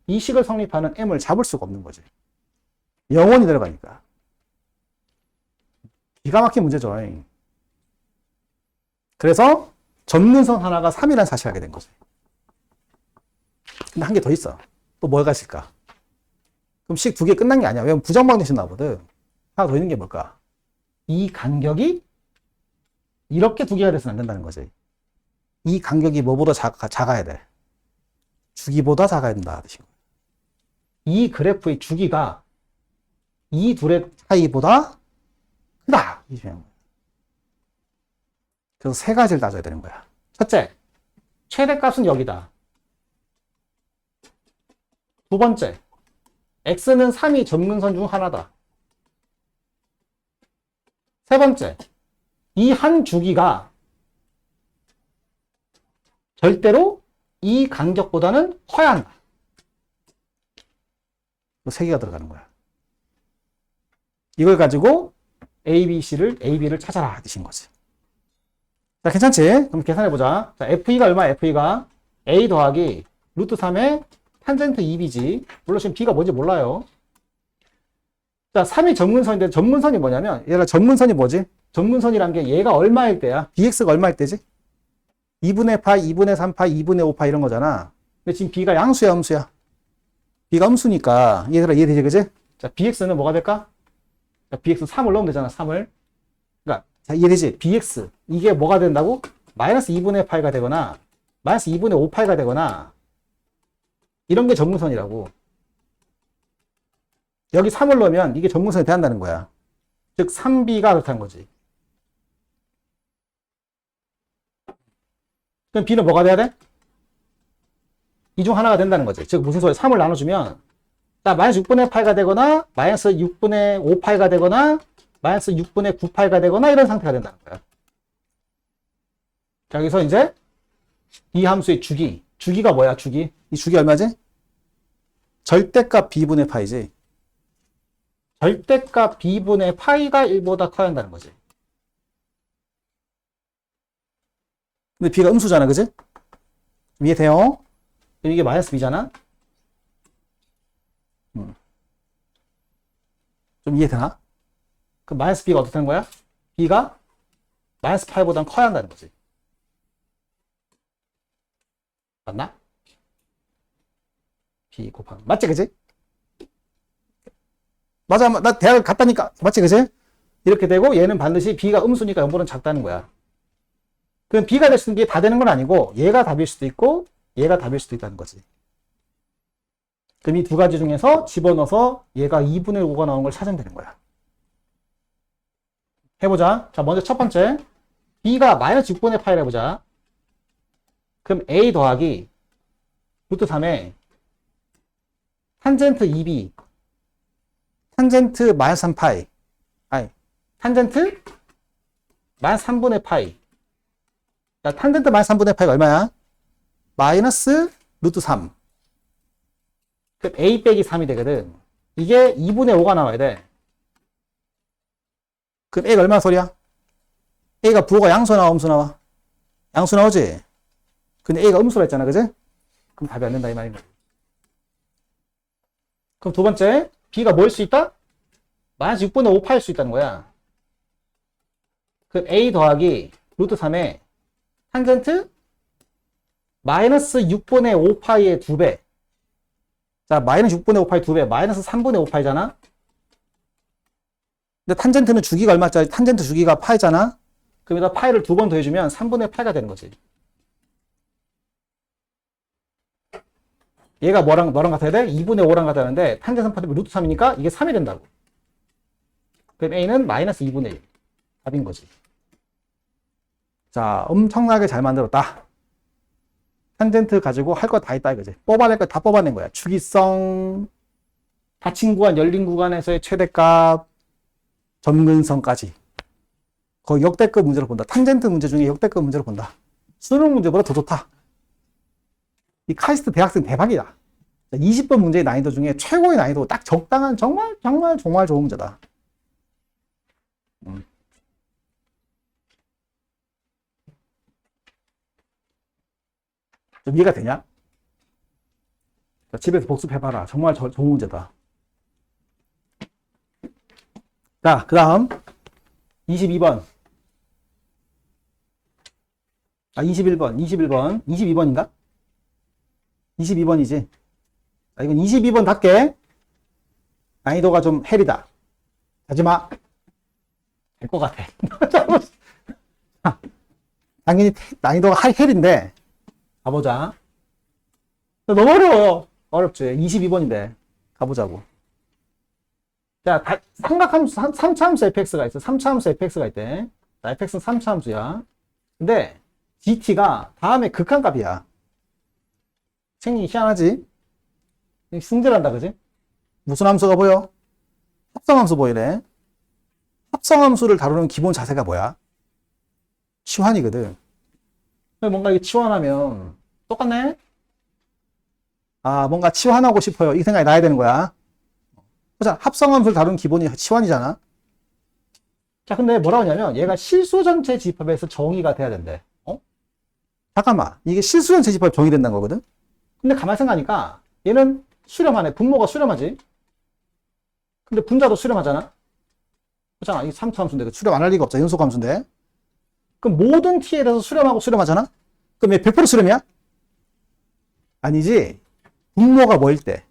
이식을 성립하는 m을 잡을 수가 없는 거지. 영원히 내려가니까. 기가 막힌 문제죠. 그래서 점근선 하나가 3이라는 사실을 알게 된 거지. 근데 한 개 더 있어. 또 뭐가 있을까? 그럼 식 2개 끝난 게 아니야. 왜냐면 부정방정식 나오거든. 하나 더 있는 게 뭘까? 이 간격이 이렇게 2개가 돼서는 안 된다는 거지. 이 간격이 뭐보다 작아야 돼? 주기보다 작아야 된다. 이 그래프의 주기가 이 둘의 차이보다 크다. 이 중요한 거야. 그래서 세 가지를 따져야 되는 거야. 첫째, 최대값은 여기다. 두 번째, x는 3이 점근선 중 하나다. 세 번째, 이 한 주기가 절대로 이 간격보다는 커야 한다. 세 개가 들어가는 거야. 이걸 가지고 AB를 찾아라 뜻인 거지. 자, 괜찮지? 그럼 계산해보자. 자, FE가 얼마야? FE가 A 더하기 루트 3의 탄젠트 2B지. 물론 지금 B가 뭔지 몰라요. 자, 3이 점근선인데 점근선이 뭐냐면 얘가 점근선이 뭐지? 점근선이란 게 얘가 얼마일 때야? BX가 얼마일 때지? 2분의 파이, 2분의 3파이, 2분의 5파이 이런 거잖아. 근데 지금 B가 양수야, 음수야? B가 음수니까 얘들아 이해되지, 그지? 자, BX는 뭐가 될까? 자, BX 3을 넣으면 되잖아, 3을. 그러니까 자, 이해되지? BX 이게 뭐가 된다고? 마이너스 2분의 파이가 되거나 마이너스 2분의 5파이가 되거나 이런 게 점근선이라고. 여기 3을 넣으면 이게 점근선이 돼야 한다는 거야. 즉 3B가 그렇다는 거지. 그럼 B는 뭐가 돼야 돼? 이 중 하나가 된다는 거지. 즉 무슨 소리야? 3을 나눠주면 마이너스 6분의 파이가 되거나 마이너스 6분의 5파이가 되거나 마이너스 6분의 9파이가 되거나 이런 상태가 된다는 거야. 자, 여기서 이제 이 함수의 주기가 뭐야? 주기. 이 주기 얼마지? 절대값 b분의 파이지. 절대값 b분의 파이가 1보다 커야 한다는 거지. 근데 b가 음수잖아, 그지? 이해돼요? 이게 마이너스 b잖아? 좀 이해되나? 그럼 마이너스 b가 어떻게 되는 거야? b가 마이너스 파이보단 커야 한다는 거지. 맞나? b 곱하기 맞지, 그지? 맞아, 나 대학을 갔다니까. 맞지, 그지? 이렇게 되고 얘는 반드시 b가 음수니까 0보다는 작다는 거야. 그럼 b가 될 수 있는 게 다 되는 건 아니고 얘가 답일 수도 있고 얘가 답일 수도 있다는 거지. 그럼 이 두 가지 중에서 집어넣어서 얘가 2분의 5가 나온 걸 찾으면 되는 거야. 해보자. 자, 먼저 첫 번째 b가 마이너스 6분의 파이를 해보자. 그럼 a 더하기 루트 3에 탄젠트 2b 탄젠트 마이너스 3파이 아니 탄젠트 마이너스 3분의 파이. 자, 탄젠트 마이너스 3분의 파이가 얼마야? 마이너스 루트 3. 그럼 a 빼기 3이 되거든. 이게 2분의 5가 나와야 돼. 그럼 a가 얼마나 소리야? a가 부호가 양수 나와, 음수 나와? 양수 나오지? 근데 a가 음수라 했잖아, 그지? 그럼 답이 안 된다 이 말인 거야. 그럼 두 번째 b가 뭐일 수 있다? 마이너스 6분의 5파일 수 있다는 거야. 그럼 a 더하기 루트 3에 탄젠트 마이너스 6분의 5파이의 2배. 자, 마이너스 6분의 5파이 2배, 마이너스 3분의 5파이잖아? 근데 탄젠트는 주기가 얼마짜리? 탄젠트 주기가 파이잖아? 그럼 여기다 파이를 2번 더해주면 3분의 파이가 되는 거지. 얘가 뭐랑 같아야 돼? 2분의 5랑 같다는데 탄젠트 3 루트 3이니까 이게 3이 된다고. 그럼 A는 마이너스 2분의 1. 답인 거지. 자, 엄청나게 잘 만들었다. 탄젠트 가지고 할 거 다 있다 이거지. 뽑아낼 거 다 뽑아낸 거야. 주기성, 닫힌 구간, 열린 구간에서의 최대값, 점근성까지. 거의 역대급 문제로 본다. 탄젠트 문제 중에 역대급 문제로 본다. 수능 문제보다 더 좋다. 이 카이스트 대학생 대박이다. 20번 문제의 난이도 중에 최고의 난이도, 딱 적당한 정말 좋은 문제다. 좀 이해가 되냐? 자, 집에서 복습해봐라. 정말 좋은 문제다. 자, 그 다음 22번. 21번, 22번인가? 22번이지. 자, 이건 22번답게 난이도가 좀 헬이다. 하지마. 될 것 같아. 당연히 난이도가 헬인데, 가보자. 너무 어려워요. 어렵지. 22번인데. 가보자고. 자, 삼각함수, 3차함수 fx가 있어. 3차함수 fx가 있대. 자, fx는 3차함수야. 근데, gt가 다음에 극한값이야. 생긴 희한하지? 승질한다, 그지? 무슨 함수가 보여? 합성함수 보이네. 합성함수를 다루는 기본 자세가 뭐야? 치환이거든. 뭔가 이게 치환하면 똑같네? 아, 뭔가 치환하고 싶어요. 이 생각이 나야 되는 거야. 보자, 합성함수를 다루는 기본이 치환이잖아. 자, 근데 뭐라고 하냐면 얘가 실수 전체 집합에서 정의가 돼야 된대. 어? 잠깐만, 이게 실수 전체 집합 정의된다는 거거든? 근데 가만히 생각하니까 얘는 수렴하네. 분모가 수렴하지. 근데 분자도 수렴하잖아. 그렇잖아. 이 3차 함수인데 수렴 안 할 리가 없잖아. 연속 함수인데. 그럼 모든 t에 대해서 수렴하고 수렴하잖아. 그럼 얘 100% 수렴이야? 아니지. 분모가 뭐일 때?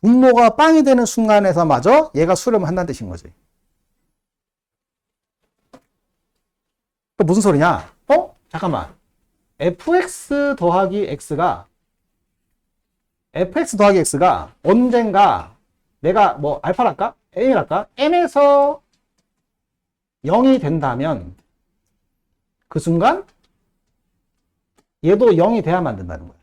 분모가 빵이 되는 순간에서마저 얘가 수렴을 한다는 뜻인 거지. 그 무슨 소리냐? 잠깐만. fx 더하기 x가 언젠가 내가 뭐 알파랄까? m이랄까? m에서 0이 된다면 그 순간 얘도 0이 돼야만 된다는 거야.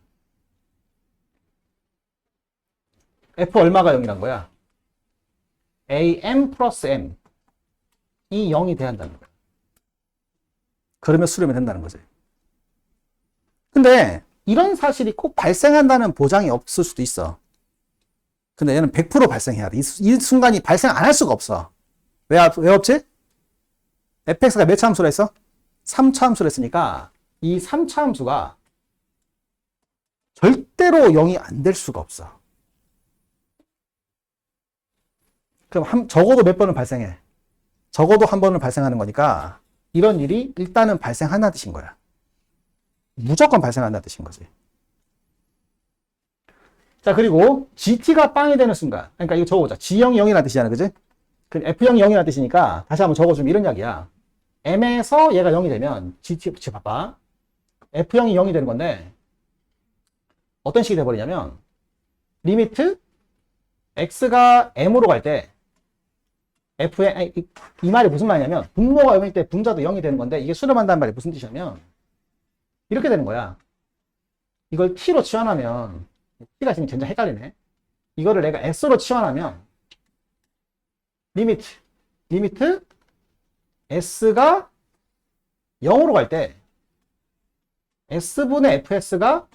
f 얼마가 0이란 거야? am 플러스 m 이 0이 돼야 한다는 거야. 그러면 수렴이 된다는 거지. 근데 이런 사실이 꼭 발생한다는 보장이 없을 수도 있어. 근데 얘는 100% 발생해야 돼. 이 순간이 발생 안 할 수가 없어. 왜 없지? fx가 몇 차 함수라 했어? 3차 함수라 했으니까 이 3차 함수가 절대로 0이 안 될 수가 없어. 그럼 적어도 몇 번은 발생해? 적어도 한 번은 발생하는 거니까 이런 일이 일단은 발생한다는 뜻인 거야. 무조건 발생한다는 뜻인 거지. 자, 그리고 GT가 빵이 되는 순간. 그러니까 이거 적어보자. G형이 0이라는 뜻이잖아. 그지? 그 F형이 0이라는 뜻이니까 다시 한번 적어주면 이런 이야기야. M에서 얘가 0이 되면 GT, 봐봐. F형이 0이 되는 건데 어떤 식이 돼버리냐면 리미트 X가 M으로 갈 때 F의 이 말이 무슨 말이냐면 분모가 0일 때 분자도 0이 되는 건데 이게 수렴한다는 말이 무슨 뜻이냐면 이렇게 되는 거야. 이걸 T로 치환하면 T가 지금 진짜 헷갈리네. 이거를 내가 S로 치환하면 리미트 S가 0으로 갈 때 S분의 FS가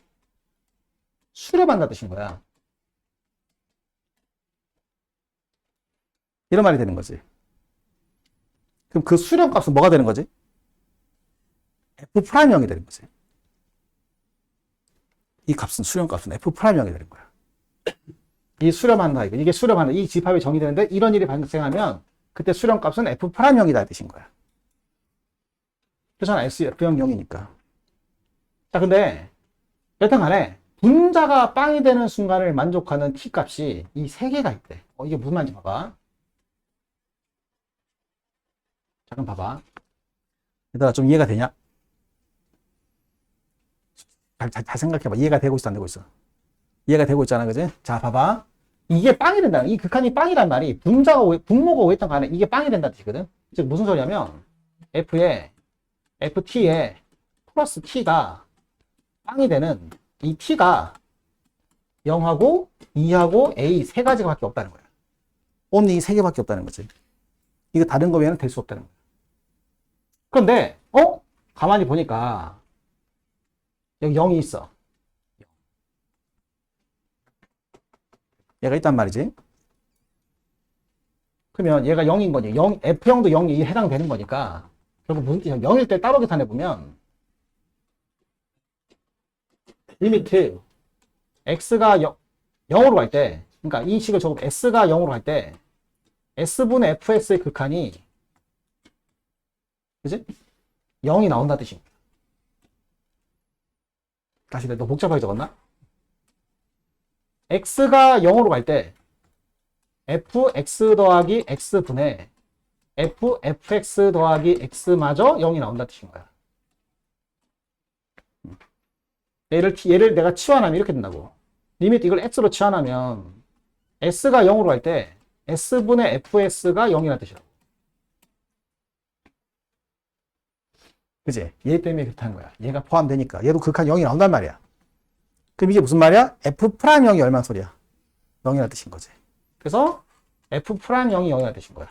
수렴한다는 뜻인 거야. 이런 말이 되는 거지. 그럼 그 수렴 값은 뭐가 되는 거지? F'형이 되는 거지. 이 값은 수렴 값은 F'형이 되는 거야. 이 수렴한다 이거. 이게 수렴한다. 이 집합이 정의되는데 이런 일이 발생하면 그때 수렴 값은 F'형이다 뜻인 거야. 그렇잖아. F형 0이니까. 자, 근데 여튼 간에 분자가 빵이 되는 순간을 만족하는 t 값이 이 세 개가 있대. 이게 무슨 말인지 봐봐. 잠깐 봐봐. 얘들아, 좀 이해가 되냐? 잘 생각해봐. 이해가 되고 있어, 안 되고 있어? 이해가 되고 있잖아, 그지? 자, 봐봐. 이게 빵이 된다. 이 극한이 빵이란 말이 분모가 오했던 간에 이게 빵이 된다는 뜻이거든? 즉, 무슨 소리냐면, FT에 플러스 T가 빵이 되는 이 T가 0하고 2하고 A 세 가지가 밖에 없다는 거야. only 이 세 개밖에 없다는 거지. 이거 다른 거 외에는 될 수 없다는 거야. 그런데, 가만히 보니까, 여기 0이 있어. 얘가 있단 말이지. 그러면 얘가 0인 거니. F형도 0이 해당되는 거니까, 결국 무슨 뜻이야? 0일 때 따로 계산해보면, 리미트, x가 0으로 갈 때, 그러니까 이 식을 적으면 s가 0으로 갈 때, s분의 fs의 극한이, 그지? 0이 나온다는 뜻입니다. 다시 너 복잡하게 적었나? x가 0으로 갈 때 fx 더하기 x분의 fx 더하기 x마저 0이 나온다는 뜻인 거야. 얘를 내가 치환하면 이렇게 된다고. 리미트 이걸 x로 치환하면 s가 0으로 갈 때 s분의 fs가 0이라는 뜻이라고. 그치? 얘 때문에 그렇다는 거야. 얘가 포함되니까. 얘도 극한 0이 나온단 말이야. 그럼 이게 무슨 말이야? F'0이 얼마나 소리야? 0이라는 뜻인 거지. 그래서 F'0이 0이라는 뜻인 거야.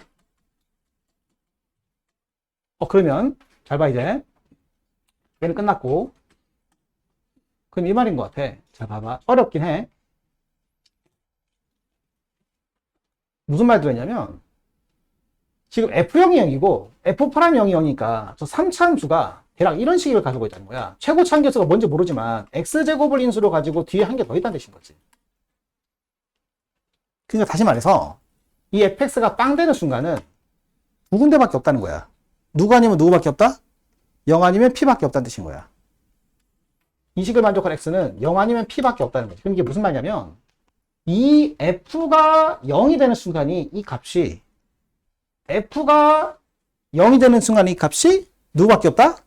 그러면 잘 봐 이제. 얘는 끝났고. 그럼 이 말인 것 같아. 자, 봐봐. 어렵긴 해. 무슨 말 들었냐면 지금 F0이 0이고 F'0이 0이니까 저 3차 함수가 대략 이런 식을 가지고 있다는 거야. 최고 참계수가 뭔지 모르지만 x제곱을 인수로 가지고 뒤에 한 개 더 있다는 뜻인 거지. 그러니까 다시 말해서 이 fx가 빵 되는 순간은 두 군데밖에 없다는 거야. 누구 아니면 누구밖에 없다? 0 아니면 p밖에 없다는 뜻인 거야. 이 식을 만족할 x는 0 아니면 p밖에 없다는 거지. 그럼 이게 무슨 말이냐면 이 f가 0이 되는 순간이 이 값이 f가 0이 되는 순간 이 값이 누구밖에 없다?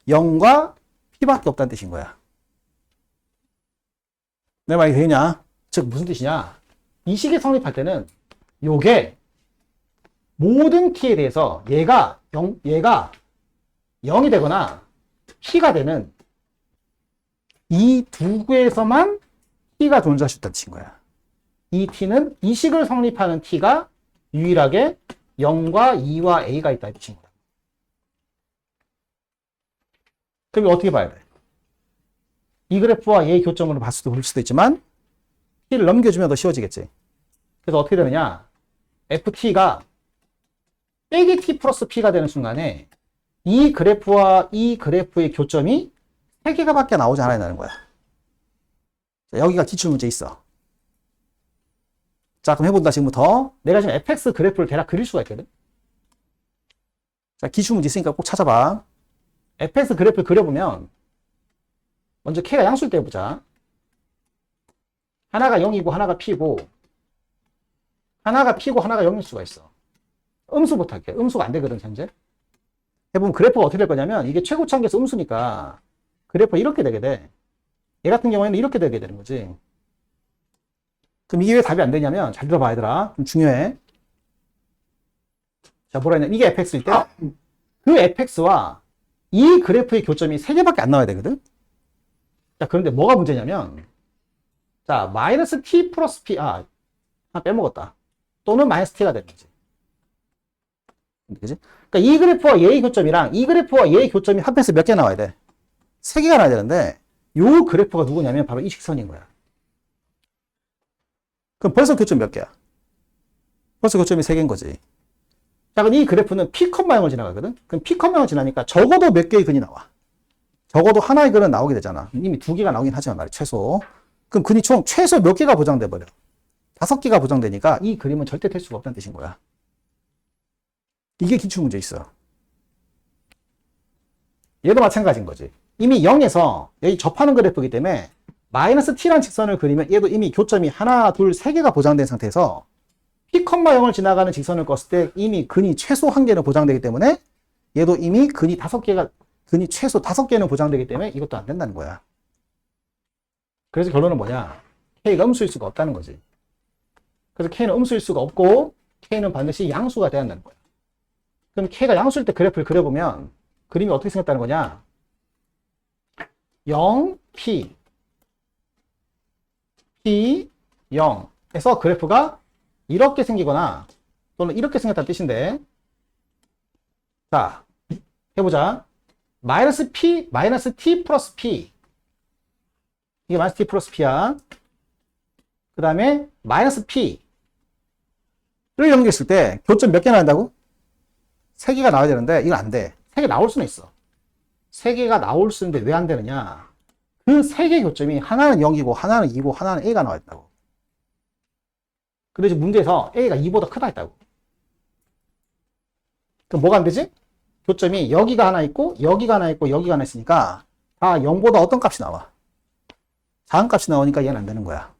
0과 p밖에 없다는 뜻인 거야. 내 말이 되냐? 즉 무슨 뜻이냐? 이 식이 성립할 때는 요게 모든 t에 대해서 얘가 0이 되거나 p가 되는 이 두 개에서만 t가 존재할 수 있다는 뜻인 거야. 이 t는 이 식을 성립하는 t가 유일하게 0과 2와 a가 있다는 뜻인 거야. 그럼 어떻게 봐야 돼? 이 그래프와 얘의 교점으로 볼 수도 있지만 t를 넘겨주면 더 쉬워지겠지. 그래서 어떻게 되느냐? ft가 빼기 t 플러스 p가 되는 순간에 이 그래프와 이 그래프의 교점이 3개가 밖에 나오지 않아야 되는 거야. 자, 여기가 기출문제 있어. 자, 그럼 해본다. 지금부터 내가 지금 fx 그래프를 대략 그릴 수가 있거든. 자, 기출문제 있으니까 꼭 찾아봐. fx 그래프를 그려보면 먼저 k가 양수일 때 해보자. 하나가 0이고 하나가 p고 하나가 p고 하나가 0일 수가 있어. 음수부터 할게. 음수가 안 되거든 현재. 해보면 그래프가 어떻게 될 거냐면 이게 최고차항계수 음수니까 그래프가 이렇게 되게 돼. 얘 같은 경우에는 이렇게 되게 되는 거지. 그럼 이게 왜 답이 안 되냐면 잘 들어봐 얘들아. 좀 중요해. 자, 뭐라 했냐. 이게 fx일 때 그 fx와 이 그래프의 교점이 3개밖에 안 나와야 되거든. 자, 그런데 뭐가 문제냐면 자, 마이너스 t 플러스 p 하나 빼먹었다. 또는 마이너스 t가 되는 거지. 그지? 그러니까 이 그래프와 얘의 교점이랑 이 그래프와 얘의 교점이 합해서 몇 개 나와야 돼? 3개가 나와야 되는데 요 그래프가 누구냐면 바로 이 식선인 거야. 그럼 벌써 교점 몇 개야? 벌써 교점이 3개인 거지. 자, 그럼 이 그래프는 p, 0을 지나가거든? 그럼 p, 0을 지나니까 적어도 몇 개의 근이 나와. 적어도 하나의 근은 나오게 되잖아. 이미 2개가 나오긴 하지만 말이야, 최소. 그럼 근이 총 최소 몇 개가 보장돼 버려? 5개가 보장되니까 이 그림은 절대 될 수가 없다는 뜻인 거야. 이게 기출문제 있어. 얘도 마찬가지인 거지. 이미 0에서 여기 접하는 그래프이기 때문에 마이너스 t라는 직선을 그리면 얘도 이미 교점이 하나, 둘, 3개가 보장된 상태에서 P, 0을 지나가는 직선을 껐을 때 이미 근이 최소 1개는 보장되기 때문에 얘도 이미 근이 최소 5개는 보장되기 때문에 이것도 안 된다는 거야. 그래서 결론은 뭐냐? K가 음수일 수가 없다는 거지. 그래서 K는 음수일 수가 없고 K는 반드시 양수가 돼야 한다는 거야. 그럼 K가 양수일 때 그래프를 그려보면 그림이 어떻게 생겼다는 거냐? 0, P, P, 0에서 그래프가 이렇게 생기거나 또는 이렇게 생겼다는 뜻인데, 자, 해보자. 마이너스 P, 마이너스 T 플러스 P. 이게 마이너스 T 플러스 P야. 그 다음에 마이너스 P를 연결했을 때 교점 몇 개 나온다고? 3개가 나와야 되는데 이건 안 돼. 3개 나올 수는 있어. 3개가 나올 수 있는데 왜 안 되느냐? 그 3개 교점이 하나는 0이고 하나는 2고 하나는 A가 나와 있다고. 그래서 문제에서 A가 2보다 크다 했다고. 그럼 뭐가 안 되지? 교점이 여기가 하나 있고 여기가 하나 있고 여기가 하나 있으니까 다 0보다 어떤 값이 나와? 작은 값이 나오니까 얘는 안 되는 거야.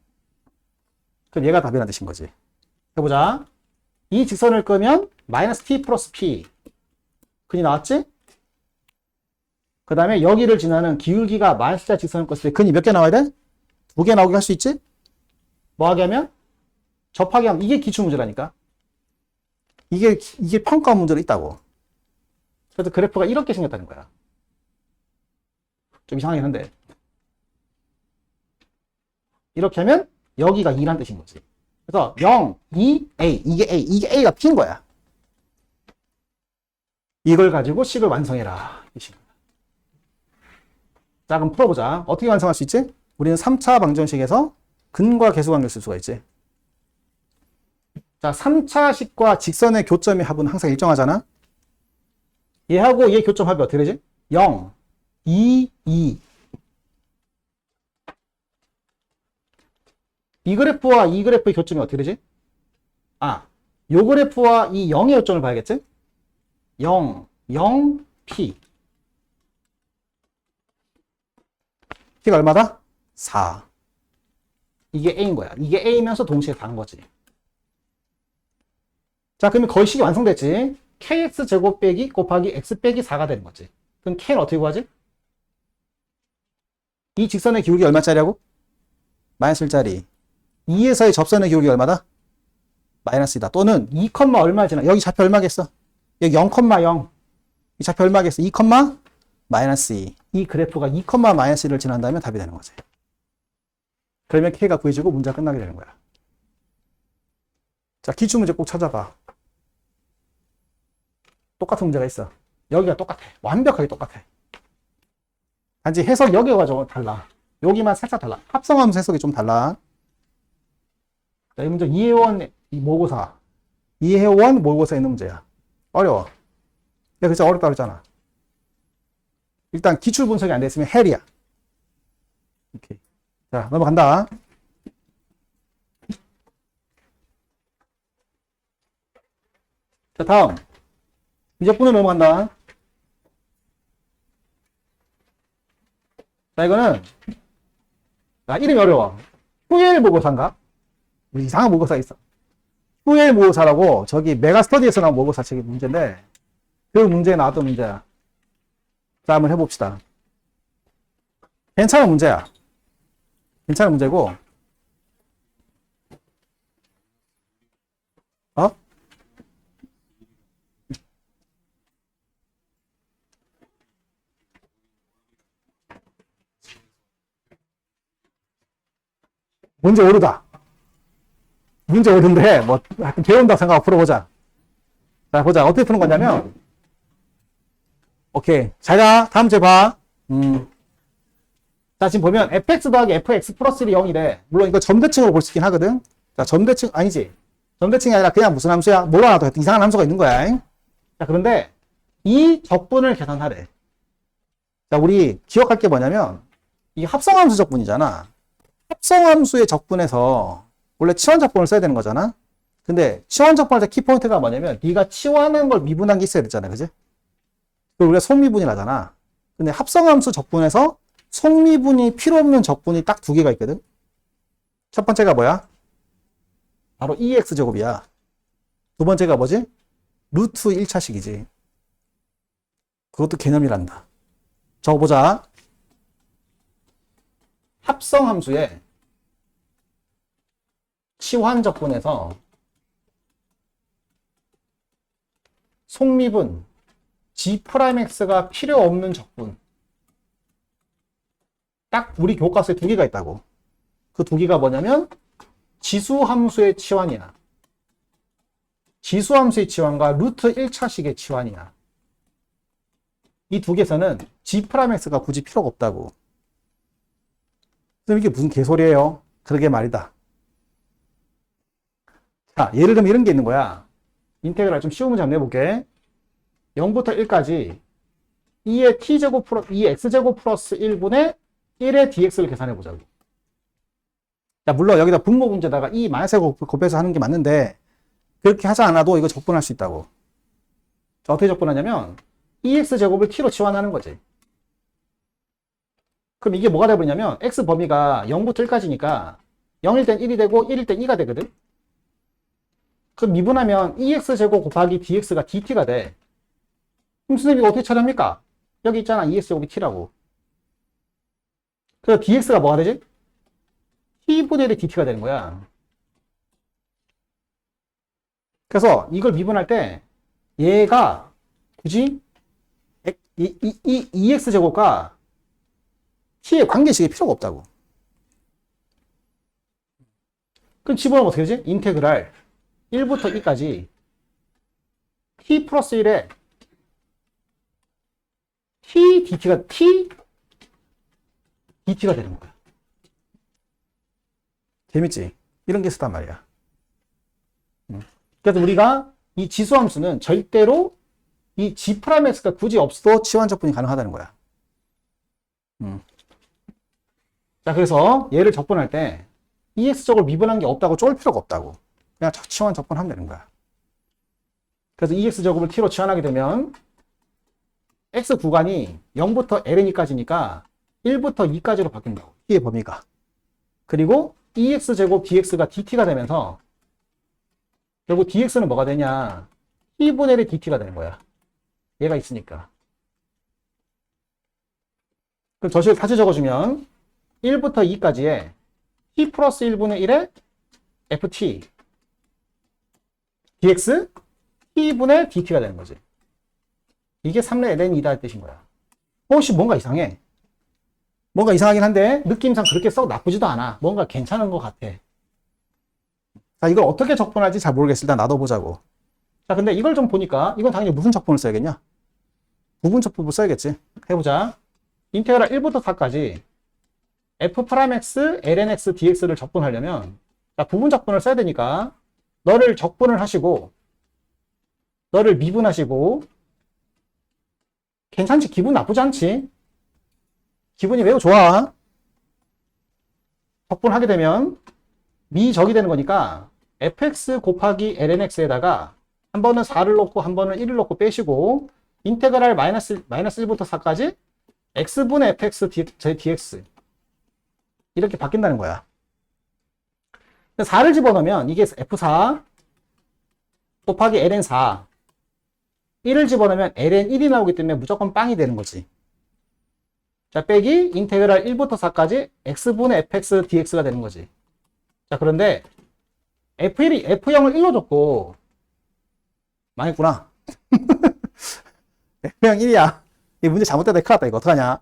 그럼 얘가 답이라는 뜻인 거지. 해보자. 이 직선을 끄면 마이너스 T 플러스 P 근이 나왔지? 그 다음에 여기를 지나는 기울기가 마이너스 자 직선을 껐을 때 근이 몇 개 나와야 돼? 2개 나오게 할 수 있지? 뭐 하게 하면? 접하게 하면 이게 기출문제라니까. 이게 평가 문제로 있다고. 그래서 그래프가 이렇게 생겼다는 거야. 좀 이상하긴 한데. 이렇게 하면 여기가 2란 뜻인 거지. 그래서 0, 2, A. 이게 A가 P인 거야. 이걸 가지고 식을 완성해라. 자, 그럼 풀어보자. 어떻게 완성할 수 있지? 우리는 3차 방정식에서 근과 계수관계를 쓸 수가 있지. 자, 3차식과 직선의 교점의 합은 항상 일정하잖아? 얘하고 얘 교점 합이 어떻게 되지? 0, 2, 2. 이 그래프와 이 그래프의 교점이 어떻게 되지? 아, 요 그래프와 이 0의 교점을 봐야겠지? 0, 0, P. P가 얼마다? 4. 이게 A인 거야. 이게 A면서 동시에 4인 거지. 자, 그러면 거의 식이 완성됐지? KX제곱 빼기 곱하기 X 빼기 4가 되는 거지. 그럼 K는 어떻게 구하지? 이 직선의 기울기 얼마짜리라고? 마이너스 1짜리. 2에서의 접선의 기울기 얼마다? 마이너스이다. 또는 2, 얼마 지나? 여기 좌표 얼마겠어? 여기 0,0. 이 좌표 얼마겠어? 2, 마이너스 2. 이 그래프가 2, 마이너스 1을 지난다면 답이 되는 거지. 그러면 K가 구해지고 문제가 끝나게 되는 거야. 자, 기출문제 꼭 찾아봐. 똑같은 문제가 있어. 여기가 똑같아. 완벽하게 똑같아. 단지 해석 여기가 좀 달라. 여기만 살짝 달라. 합성함수 해석이 좀 달라. 자, 이 문제 이해원 모의고사. 이해원 모의고사에 있는 문제야. 어려워. 내가 진짜 어렵다 그랬잖아. 일단 기출 분석이 안 됐으면 헬이야. 오케이. 자, 넘어간다. 자, 다음. 미적분으로 넘어간다. 자, 이거는, 이름이 어려워. QL 모의고사인가? 이상한 모의고사가 있어. QL 모의고사라고, 저기 메가스터디에서 나온 모의고사 책이 문제인데, 그 문제에 나왔던 문제야. 자, 한번 해봅시다. 괜찮은 문제야. 괜찮은 문제고, 문제 오르다. 문제 오른데, 뭐, 하여튼 배운다고 생각하고 풀어보자. 자, 보자. 어떻게 푸는 거냐면, 오케이. 자자, 다음 문제 봐. 자, 지금 보면, fx 더하기 fx 플러스 1이 0이래. 물론 이거 점대칭으로 볼 수 있긴 하거든. 자, 점대칭, 아니지. 점대칭이 아니라 그냥 무슨 함수야? 뭐라도 이상한 함수가 있는 거야. 자, 그런데, 이 적분을 계산하래. 자, 우리 기억할 게 뭐냐면, 이 합성함수 적분이잖아. 합성함수의 적분에서 원래 치환 적분을 써야 되는 거잖아. 근데 치환 적분할 때 키포인트가 뭐냐면 네가 치환한 걸 미분한 게 있어야 되잖아. 그지? 그걸 우리가 속미분이라잖아. 근데 합성함수 적분에서 속미분이 필요 없는 적분이 딱 2개가 있거든. 첫 번째가 뭐야? 바로 2x제곱이야. 두 번째가 뭐지? 루트 1차식이지. 그것도 개념이란다. 적어보자. 합성함수의 치환적분에서 속립은 G'X가 필요 없는 적분. 딱 우리 교과서에 두 개가 있다고. 그 두 개가 뭐냐면 지수함수의 치환이야. 지수함수의 치환과 루트 1차식의 치환이야. 이 두 개에서는 G'X가 굳이 필요가 없다고. 그럼 이게 무슨 개소리예요? 그러게 말이다. 자, 예를 들면 이런 게 있는 거야. 인테그랄 좀 쉬운 문제 한번 내볼게. 0부터 1까지 2의 t제곱 플러스 2의 x제곱 플러스 1분의 1의 dx를 계산해 보자고. 자, 물론 여기다 분모 문제다가 이 마이너스 곱해서 하는 게 맞는데 그렇게 하지 않아도 이거 적분할 수 있다고. 자, 어떻게 적분하냐면 2x제곱을 t로 치환하는 거지. 그럼 이게 뭐가 되버리냐면 x 범위가 0부터 1까지니까 0일 땐 1이 되고 1일 땐 2가 되거든. 그럼 미분하면 2x제곱 곱하기 dx가 dt가 돼. 그럼 선생님 이거 어떻게 처리합니까? 여기 있잖아 2x제곱이 t라고. 그래서 dx가 뭐가 되지? t분의 1이 dt가 되는 거야. 그래서 이걸 미분할 때 얘가 굳이 이 2x제곱과 t의 관계식이 필요가 없다고. 그럼 집어넣으면 어떻게 되지? 인테그랄 1부터 2까지 t 플러스 1에 t dt가 되는 거야. 재밌지? 이런 게 있었단 말이야. 그래서 우리가 이 지수함수는 절대로 이 G'X가 굳이 없어도 치환적분이 가능하다는 거야. 자, 그래서 얘를 적분할 때 EX적으로 미분한 게 없다고 쫄 필요가 없다고. 그냥 치환 적분하면 되는 거야. 그래서 EX제곱을 T로 치환하게 되면 X 구간이 0부터 LN까지니까 1부터 2까지로 바뀐다고. T의 범위가. 그리고 EX제곱 DX가 DT가 되면서 결국 DX는 뭐가 되냐? T분의 1의 DT가 되는 거야. 얘가 있으니까. 그럼 저 식을 다시 적어주면 1부터 2까지의 T 플러스 1분의 1의 FT dx T분의 DT가 되는 거지. 이게 3의 ln이다 할 뜻인 거야. 혹시 뭔가 이상해? 뭔가 이상하긴 한데 느낌상 그렇게 썩 나쁘지도 않아. 뭔가 괜찮은 것 같아. 자, 이걸 어떻게 적분할지 잘 모르겠어. 일단 놔둬보자고. 자, 근데 이걸 좀 보니까 이건 당연히 무슨 적분을 써야겠냐? 부분적분을 써야겠지. 해보자. 인테그랄 1부터 4까지 f'x lnx dx를 적분하려면 자, 부분적분을 써야 되니까 너를 적분을 하시고 너를 미분하시고 괜찮지? 기분 나쁘지 않지? 기분이 매우 좋아. 적분하게 되면 미적이 되는 거니까 fx 곱하기 lnx에다가 한 번은 4를 넣고 한 번은 1을 넣고 빼시고 인테그랄 마이너스 1부터 4까지 x분의 fx dx 이렇게 바뀐다는 거야. 4를 집어넣으면 이게 f4 곱하기 ln4 1을 집어넣으면 ln1이 나오기 때문에 무조건 빵이 되는 거지. 자, 빼기 인테그랄 1부터 4까지 x분의 fx dx가 되는 거지. 자, 그런데 F0을 1로 줬고 망했구나. F0 1이야. 이 문제 잘못됐다. 큰일 났다. 이거 어떡하냐.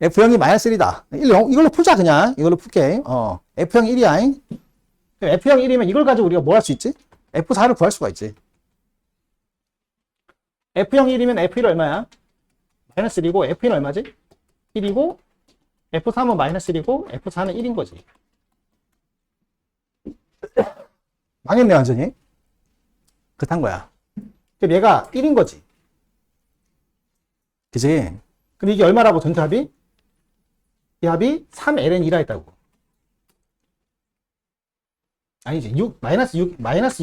F0이 마이너스 1이다. 이걸로 풀자 그냥. 이걸로 풀게. F0 1이야. F0 1이면 이걸 가지고 우리가 뭐 할 수 있지? F4를 구할 수가 있지. F0 1이면 F1 얼마야? 마이너스 1이고 F1 얼마지? 1이고 F3은 마이너스 1이고 F4는 1인 거지. 망했네 완전히. 그렇단 거야. 그럼 얘가 1인 거지. 그치? 근데 이게 얼마라고 전체 합이? 이 합이 3ln이라 했다고. 아니지. 마이너스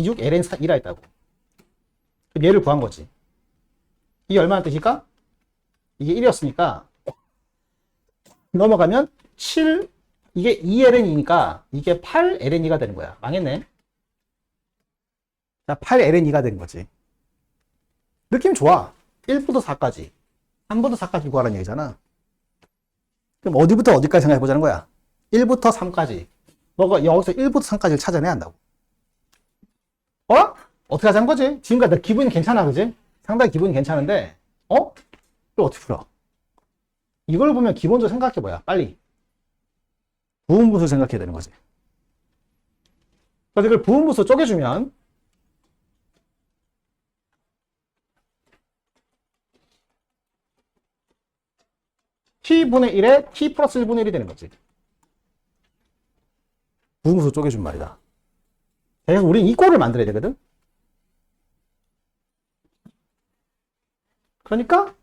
6ln2라 했다고. 그럼 얘를 구한 거지. 이게 얼마나 뜻일까? 이게 1이었으니까 넘어가면 7 이게 2ln이니까 이게 8ln이가 되는 거야. 망했네. 자, 8ln가 된 거지. 느낌 좋아. 1부터 4까지. 3부터 4까지 구하라는 얘기잖아. 그럼 어디부터 어디까지 생각해보자는 거야? 1부터 3까지. 너가 여기서 1부터 3까지를 찾아내야 한다고. 어? 어떻게 하자는 거지? 지금까지 너 기분이 괜찮아, 그지? 상당히 기분이 괜찮은데, 이걸 어떻게 풀어? 이걸 보면 기본적으로 생각해봐야, 빨리. 부분분수 생각해야 되는 거지. 그래서 이걸 부분분수 쪼개주면, t분의 1에 t 플러스 1분의 1이 되는 거지. 부분분수 쪼개준 말이다. 그래서 우린 이 꼴을 만들어야 되거든? 그러니까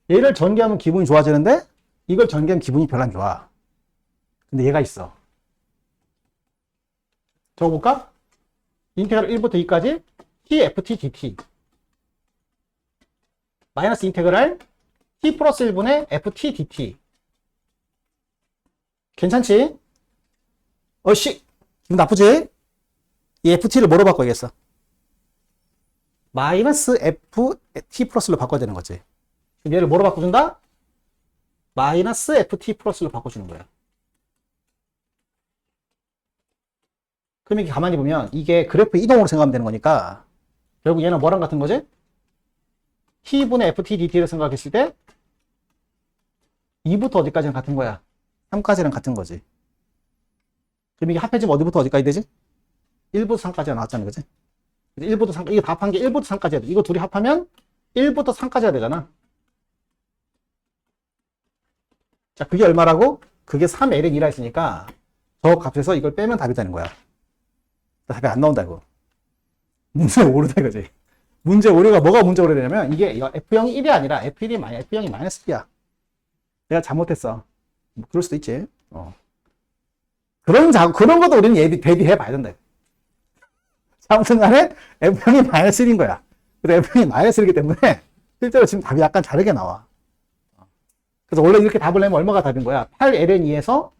얘를 전개하면 기분이 좋아지는데 이걸 전개하면 기분이 별로 안 좋아. 근데 얘가 있어. 적어볼까? 인테그랄 1부터 2까지 tft dt 마이너스 인테그랄 t 플러스 1분의 ft dt. 괜찮지? 어씨 기분 나쁘지? 이 ft를 뭐로 바꿔야겠어? 마이너스 ft 플러스로 바꿔야 되는 거지. 그럼 얘를 뭐로 바꿔준다? 마이너스 ft 플러스로 바꿔주는 거야. 그럼 이게 가만히 보면 이게 그래프 이동으로 생각하면 되는 거니까 결국 얘는 뭐랑 같은 거지? t분의 ft dt를 생각했을 때 2부터 어디까지는 같은 거야? 3까지는 같은 거지. 그럼 이게 합해지면 어디부터 어디까지 되지? 1부터 3까지가 나왔잖아, 그지? 1부터 3, 이거 합한 게 1부터 3까지 해야 돼. 이거 둘이 합하면 1부터 3까지 해야 되잖아. 자, 그게 얼마라고? 그게 3ln이라 했으니까 저 값에서 이걸 빼면 답이 되는 거야. 답이 안 나온다, 이거. 문제 오류다, 이거지. 문제 오류가 뭐가 문제 오류되냐면 이게 F형이 1이 아니라 F형이 마이너스 1이야. 내가 잘못했어. 뭐 그럴 수도 있지. 그런 것도 우리는 대비해 봐야 된다. 아무튼 간에 F형이 마이너스 1인 거야. 그래서 F형이 마이너스 1이기 때문에 실제로 지금 답이 약간 다르게 나와. 그래서 원래 이렇게 답을 내면 얼마가 답인 거야? 8ln에서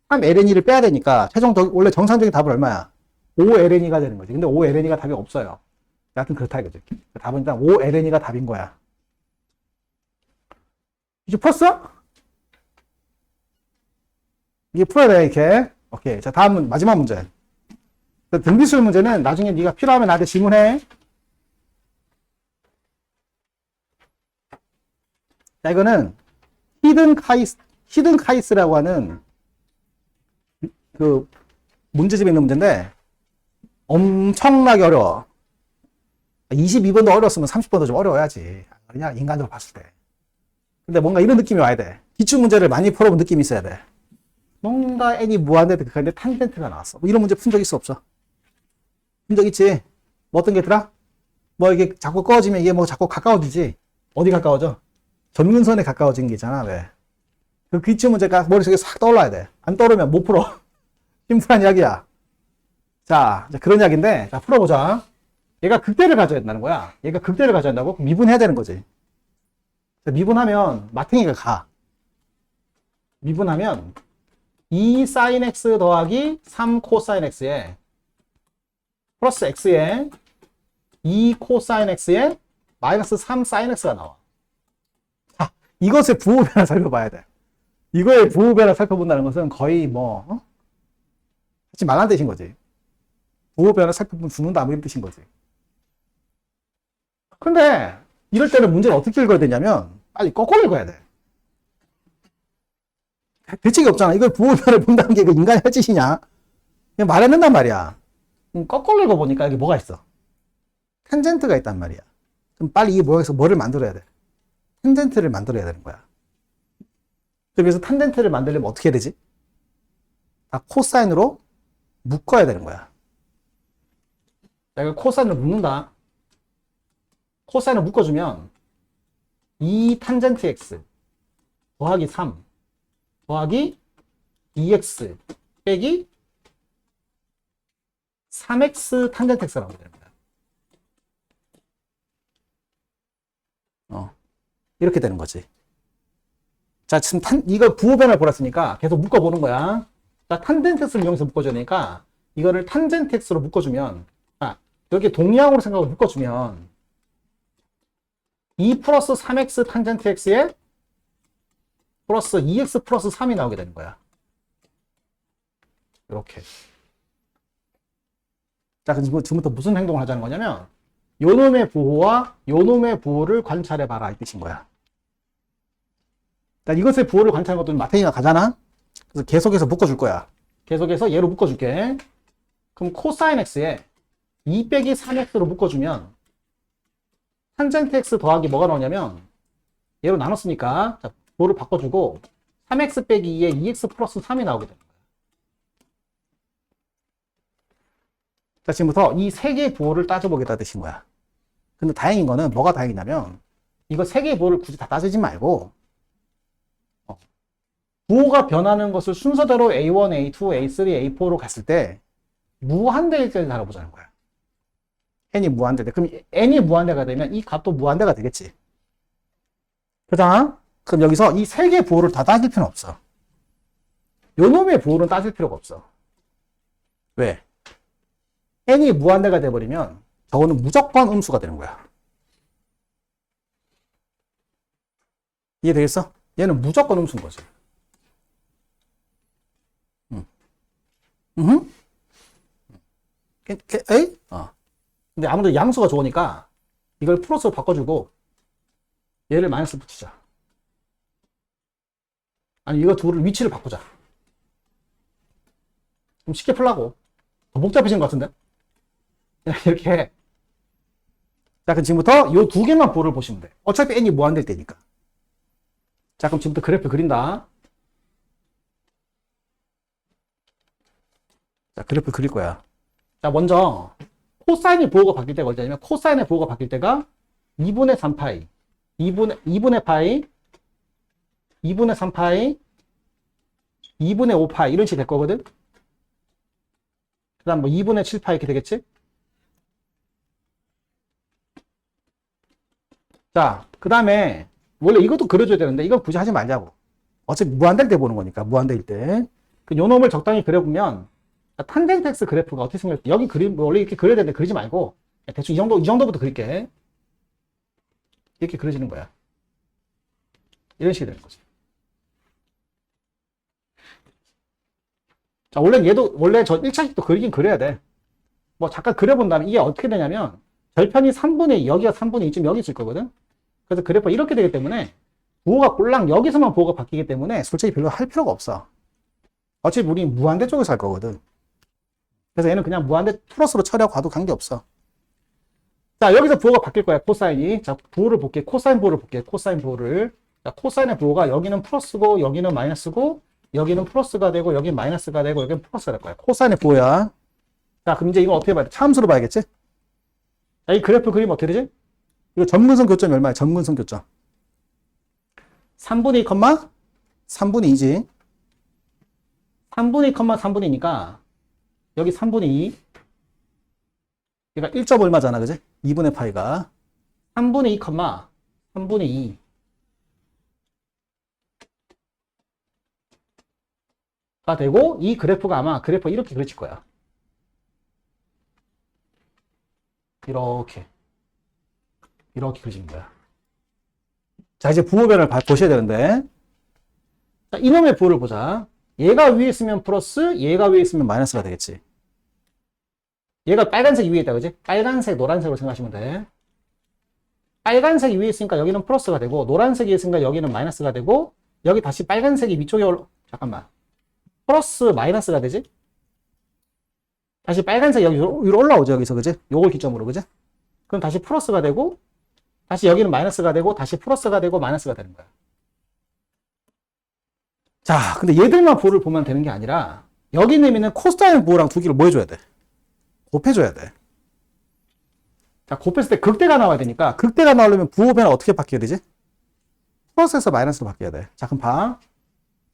3ln을 빼야 되니까 원래 정상적인 답은 얼마야? 5ln가 되는 거지. 근데 5ln가 답이 없어요. 여하튼 그렇다 이거지. 답은 일단 5ln가 답인 거야. 이제 풀었어? 이게 풀어야 돼, 이렇게. 오케이. 자, 다음은 마지막 문제. 등비술 문제는 나중에 네가 필요하면 나한테 질문해. 자, 이거는 히든 카이스라고 하는 그 문제집에 있는 문제인데 엄청나게 어려워. 22번도 어려웠으면 30번도 좀 어려워야지. 그냥 인간적으로 봤을 때. 근데 뭔가 이런 느낌이 와야 돼. 기출 문제를 많이 풀어본 느낌이 있어야 돼. 뭔가 n이 무한대인데 극한데 탄젠트가 나왔어. 뭐 이런 문제 푼 적 있어, 없어? 푼 적 있지? 뭐 어떤 게 있더라? 뭐 이게 자꾸 꺼지면 이게 뭐 자꾸 가까워지지? 어디 가까워져? 점근선에 가까워진 게 있잖아, 왜? 그 기출 문제가 머릿속에 싹 떠올라야 돼. 안 떠오르면 못 풀어. 심플한 이야기야. 자, 그런 이야기인데, 자, 풀어보자. 얘가 극대를 가져야 된다는 거야. 얘가 극대를 가져야 한다고? 미분해야 되는 거지. 자, 미분하면 마탱이가 가. 미분하면 2 sin x 더하기 3 코사인 x에 플러스 x에 2 코사인 x에 마이너스 3 sin x가 나와. 자, 이것의 부호 변화 살펴봐야 돼. 이거의 부호 변화 살펴본다는 것은 거의 하지 말라는 뜻인 거지. 부호 변화 살펴보면 죽는다, 뭐 이런 뜻인 거지. 근데 이럴 때는 문제를 어떻게 읽어야 되냐면 빨리 거꾸로 읽어야 돼. 대책이 없잖아. 이걸 부호 변화를 본다는 게 인간의 할 짓이냐? 그냥 말해낸단 말이야. 거꾸로 읽어보니까 여기 뭐가 있어? 탄젠트가 있단 말이야. 그럼 빨리 이 모양에서 뭐를 만들어야 돼? 탄젠트를 만들어야 되는 거야. 그래서 탄젠트를 만들려면 어떻게 해야 되지? 다 코사인으로 묶어야 되는 거야. 자, 이거 코사인을 묶는다. 코사인을 묶어주면 2 탄젠트 x 더하기 3 더하기 2x 빼기 3x 탄젠트 x라고 됩니다. 이렇게 되는 거지. 자, 지금 이걸 부호 변화를 보았으니까 계속 묶어보는 거야. 자, 탄젠트 x를 이용해서 묶어주니까 이거를 탄젠트 x로 묶어주면, 이렇게 동량으로 생각하고 묶어주면 2 플러스 3x 탄젠트 x에 플러스 2x 플러스 3이 나오게 되는 거야. 이렇게. 자, 그럼 지금부터 무슨 행동을 하자는 거냐면 요놈의 부호와 요놈의 부호를 관찰해봐라 이 뜻인 거야. 자, 이것의 부호를 관찰하는 것도 마탱이가 가잖아. 그래서 계속해서 묶어줄 거야. 계속해서 얘로 묶어줄게. 그럼 코사인 x에 2 빼기 3x로 묶어주면 탄젠트 x 더하기 뭐가 나오냐면 얘로 나눴으니까 자, 부호를 바꿔주고 3x 빼기 2에 2x 플러스 3이 나오게 되는 거야. 자, 지금부터 이 세 개의 부호를 따져보겠다 뜻인 거야. 근데 다행인 거는 뭐가 다행이냐면 이거 세 개의 부호를 굳이 다 따지지 말고 부호가 변하는 것을 순서대로 A1, A2, A3, A4로 갔을 때 무한대일 때를 알아보자는 거야. n이 무한대. 그럼 n이 무한대가 되면 이 값도 무한대가 되겠지. 그잖아? 그럼 여기서 이 세 개의 부호를 다 따질 필요는 없어. 요 놈의 부호는 따질 필요가 없어. 왜? n이 무한대가 돼버리면 저거는 무조건 음수가 되는 거야. 이해되겠어? 얘는 무조건 음수인 거지. 에이? 근데 아무래도 양수가 좋으니까 이걸 플러스로 바꿔주고 얘를 마이너스 붙이자. 아니 이거 둘을 위치를 바꾸자. 좀 쉽게 풀라고. 더 복잡해진 것 같은데? 이렇게. 자, 그럼 지금부터 이 두 개만 부호를 보시면 돼. 어차피 n이 무한대일 때니까. 자, 그럼 지금부터 그래프 그린다. 자, 그래프 그릴 거야. 자, 먼저 코사인의 부호가 바뀔 때가 언제냐면 코사인의 부호가 바뀔 때가 2분의 3파이, 2분의 파이, 2분의 3파이, 2분의 5파이 이런 식이 될 거거든. 그 다음 뭐 2분의 7파이 이렇게 되겠지. 자, 그 다음에 원래 이것도 그려줘야 되는데 이건 굳이 하지 말자고. 어차피 무한대일 때 보는 거니까 무한대일 때. 그 요 놈을 적당히 그려보면 탄젠트 x 그래프가 어떻게 생길지 여기 그림 원래 이렇게 그려야 되는데 그리지 말고 대충 이 정도부터 그릴게. 이렇게 그려지는 거야. 이런 식이 되는 거지. 자, 원래 저 1차식도 그리긴 그려야 돼. 뭐 잠깐 그려본다면 이게 어떻게 되냐면 절편이 3분의 2, 여기가 3분의 2쯤 여기 있을 거거든. 그래서 그래프가 이렇게 되기 때문에 부호가 꼴랑 여기서만 부호가 바뀌기 때문에 솔직히 별로 할 필요가 없어. 어차피 우리 무한대 쪽에서 할 거거든. 그래서 얘는 그냥 무한대 플러스로 처리하고 가도 관계없어. 자, 여기서 부호가 바뀔 거야, 코사인이. 자, 부호를 볼게. 코사인 부호를 볼게. 코사인 부호를. 자, 코사인의 부호가 여기는 플러스고, 여기는 마이너스고, 여기는 플러스가 되고, 여기는 마이너스가 되고, 여기는 플러스가 될 거야. 코사인의 부호야. 자, 그럼 이제 이거 어떻게 봐야 돼? 참수로 봐야겠지? 자, 이 그래프 그리면 어떻게 되지? 이거 점근선 교점이 얼마야? 점근선 교점. 3분의 2, 3분의 2지. 3분의 2, 3분의 2니까, 여기 3분의 2. 그러니까 1점 얼마잖아, 그지? 2분의 파이가 3분의 2, 3분의 2. 가 되고, 이 그래프가 아마 그래프가 이렇게 그려질 거야. 이렇게 그려지는 거야. 자, 이제 부호변을 보셔야 되는데, 자, 이놈의 부호를 보자. 얘가 위에 있으면 플러스, 얘가 위에 있으면 마이너스가 되겠지. 얘가 빨간색이 위에 있다, 그지? 빨간색, 노란색으로 생각하시면 돼. 빨간색이 위에 있으니까 여기는 플러스가 되고, 노란색이 있으니까 여기는 마이너스가 되고, 여기 다시 빨간색이 위쪽에 잠깐만. 플러스 마이너스가 되지? 다시 빨간색이 여기 위로 올라오죠, 여기서, 그지? 요걸 기점으로, 그지? 그럼 다시 플러스가 되고, 다시 여기는 마이너스가 되고, 다시 플러스가 되고, 마이너스가 되는 거야. 자, 근데 얘들만 부호를 보면 되는 게 아니라, 여기 내미는 코사인 부호랑 두 개를 뭐 해줘야 돼? 곱해줘야 돼. 자, 곱했을 때 극대가 나와야 되니까, 극대가 나오려면 부호변은 어떻게 바뀌어야 되지? 플러스에서 마이너스로 바뀌어야 돼. 자, 그럼 봐.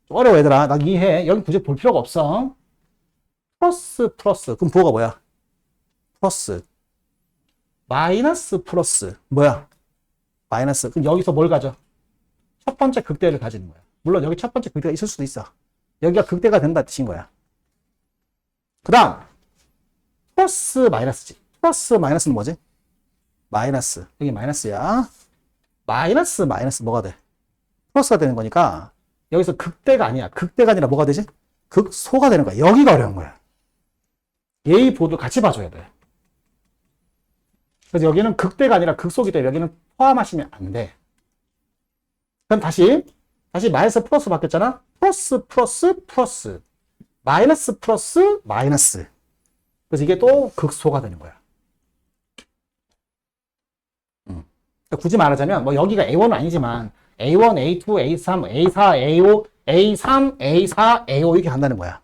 좀 어려워, 얘들아. 나 이해해. 여기 굳이 볼 필요가 없어. 플러스. 그럼 부호가 뭐야? 플러스. 마이너스 플러스. 뭐야? 마이너스. 그럼 여기서 뭘 가져? 첫 번째 극대를 가지는 거야. 물론 여기 첫 번째 극대가 있을 수도 있어. 여기가 극대가 된다 뜻인 거야. 그 다음 플러스 마이너스지. 플러스 마이너스는 뭐지? 마이너스. 여기 마이너스야. 마이너스 뭐가 돼? 플러스가 되는 거니까 여기서 극대가 아니야. 극대가 아니라 뭐가 되지? 극소가 되는 거야. 여기가 어려운 거야. 예의 보도 같이 봐줘야 돼. 그래서 여기는 극대가 아니라 극소기 때문에 여기는 포함하시면 안 돼. 그럼 다시 마이너스 플러스 바뀌었잖아? 플러스 마이너스 플러스 마이너스. 그래서 이게 또 극소가 되는 거야. 그러니까 굳이 말하자면 뭐 여기가 A1은 아니지만 A1, A2, A3, A4, A5, A3, A4, A5 이렇게 간다는 거야.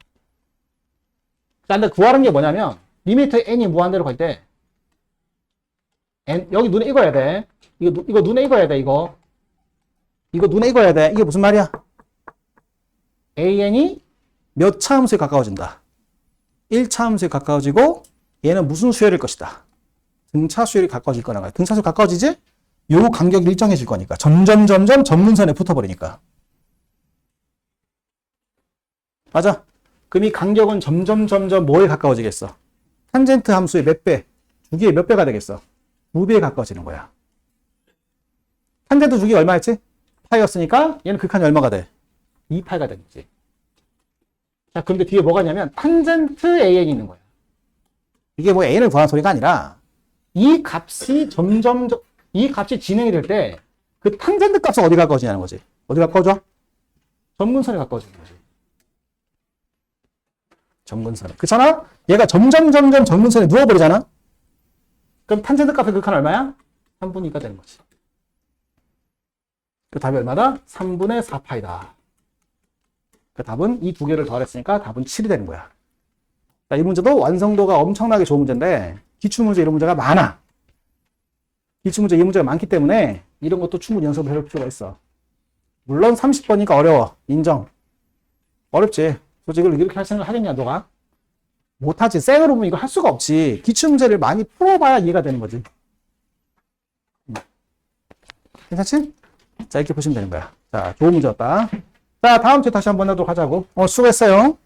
근데 구하는 게 뭐냐면 리미트 n이 무한대로 갈 때 n 여기 눈에 익어야 돼. 이거 눈에 익어야 돼. 이거 눈에 익어야 돼. 이게 무슨 말이야? an이 몇 차 함수에 가까워진다. 1차 함수에 가까워지고 얘는 무슨 수열일 것이다. 등차 수열이 가까워질 거라는 거야. 등차 수열 가까워지지? 요 간격이 일정해질 거니까. 점점 전문선에 붙어버리니까. 맞아. 그럼 이 간격은 점점 뭐에 가까워지겠어? 탄젠트 함수의 몇 배? 주기의 몇 배가 되겠어? 2배에 가까워지는 거야. 탄젠트 주기가 얼마였지? 파이였으니까 얘는 극한이 얼마가 돼? 2파이가 되는 거지. 자, 그런데 뒤에 뭐가 있냐면 탄젠트 an이 있는 거야. 이게 뭐 an을 구하는 소리가 아니라 이 값이 이 값이 진행이 될 때 그 탄젠트 값은 어디 가까워지냐는 거지. 어디 가까워져? 전문선에 가까워지는 거지. 전문선에. 그렇잖아? 얘가 점점 전문선에 누워버리잖아? 그럼 탄젠트 값의 극한 얼마야? 3분의 2가 되는 거지. 그 답이 얼마다? 3분의 4파이다. 그 답은 이 두 개를 더했으니까 답은 7이 되는 거야. 자, 이 문제도 완성도가 엄청나게 좋은 문제인데 기출문제 이런 문제가 많아. 기출문제 이 문제가 많기 때문에 이런 것도 충분히 연습을 해볼 필요가 있어. 물론 30번이니까 어려워. 인정. 어렵지. 솔직히 이렇게 할 생각을 하겠냐 너가? 못하지. 생으로 보면 이거 할 수가 없지. 기출문제를 많이 풀어봐야 이해가 되는 거지. 괜찮지? 자, 이렇게 보시면 되는 거야. 자, 좋은 문제였다. 자, 다음 주에 다시 한번 하도록 하자고. 수고했어요.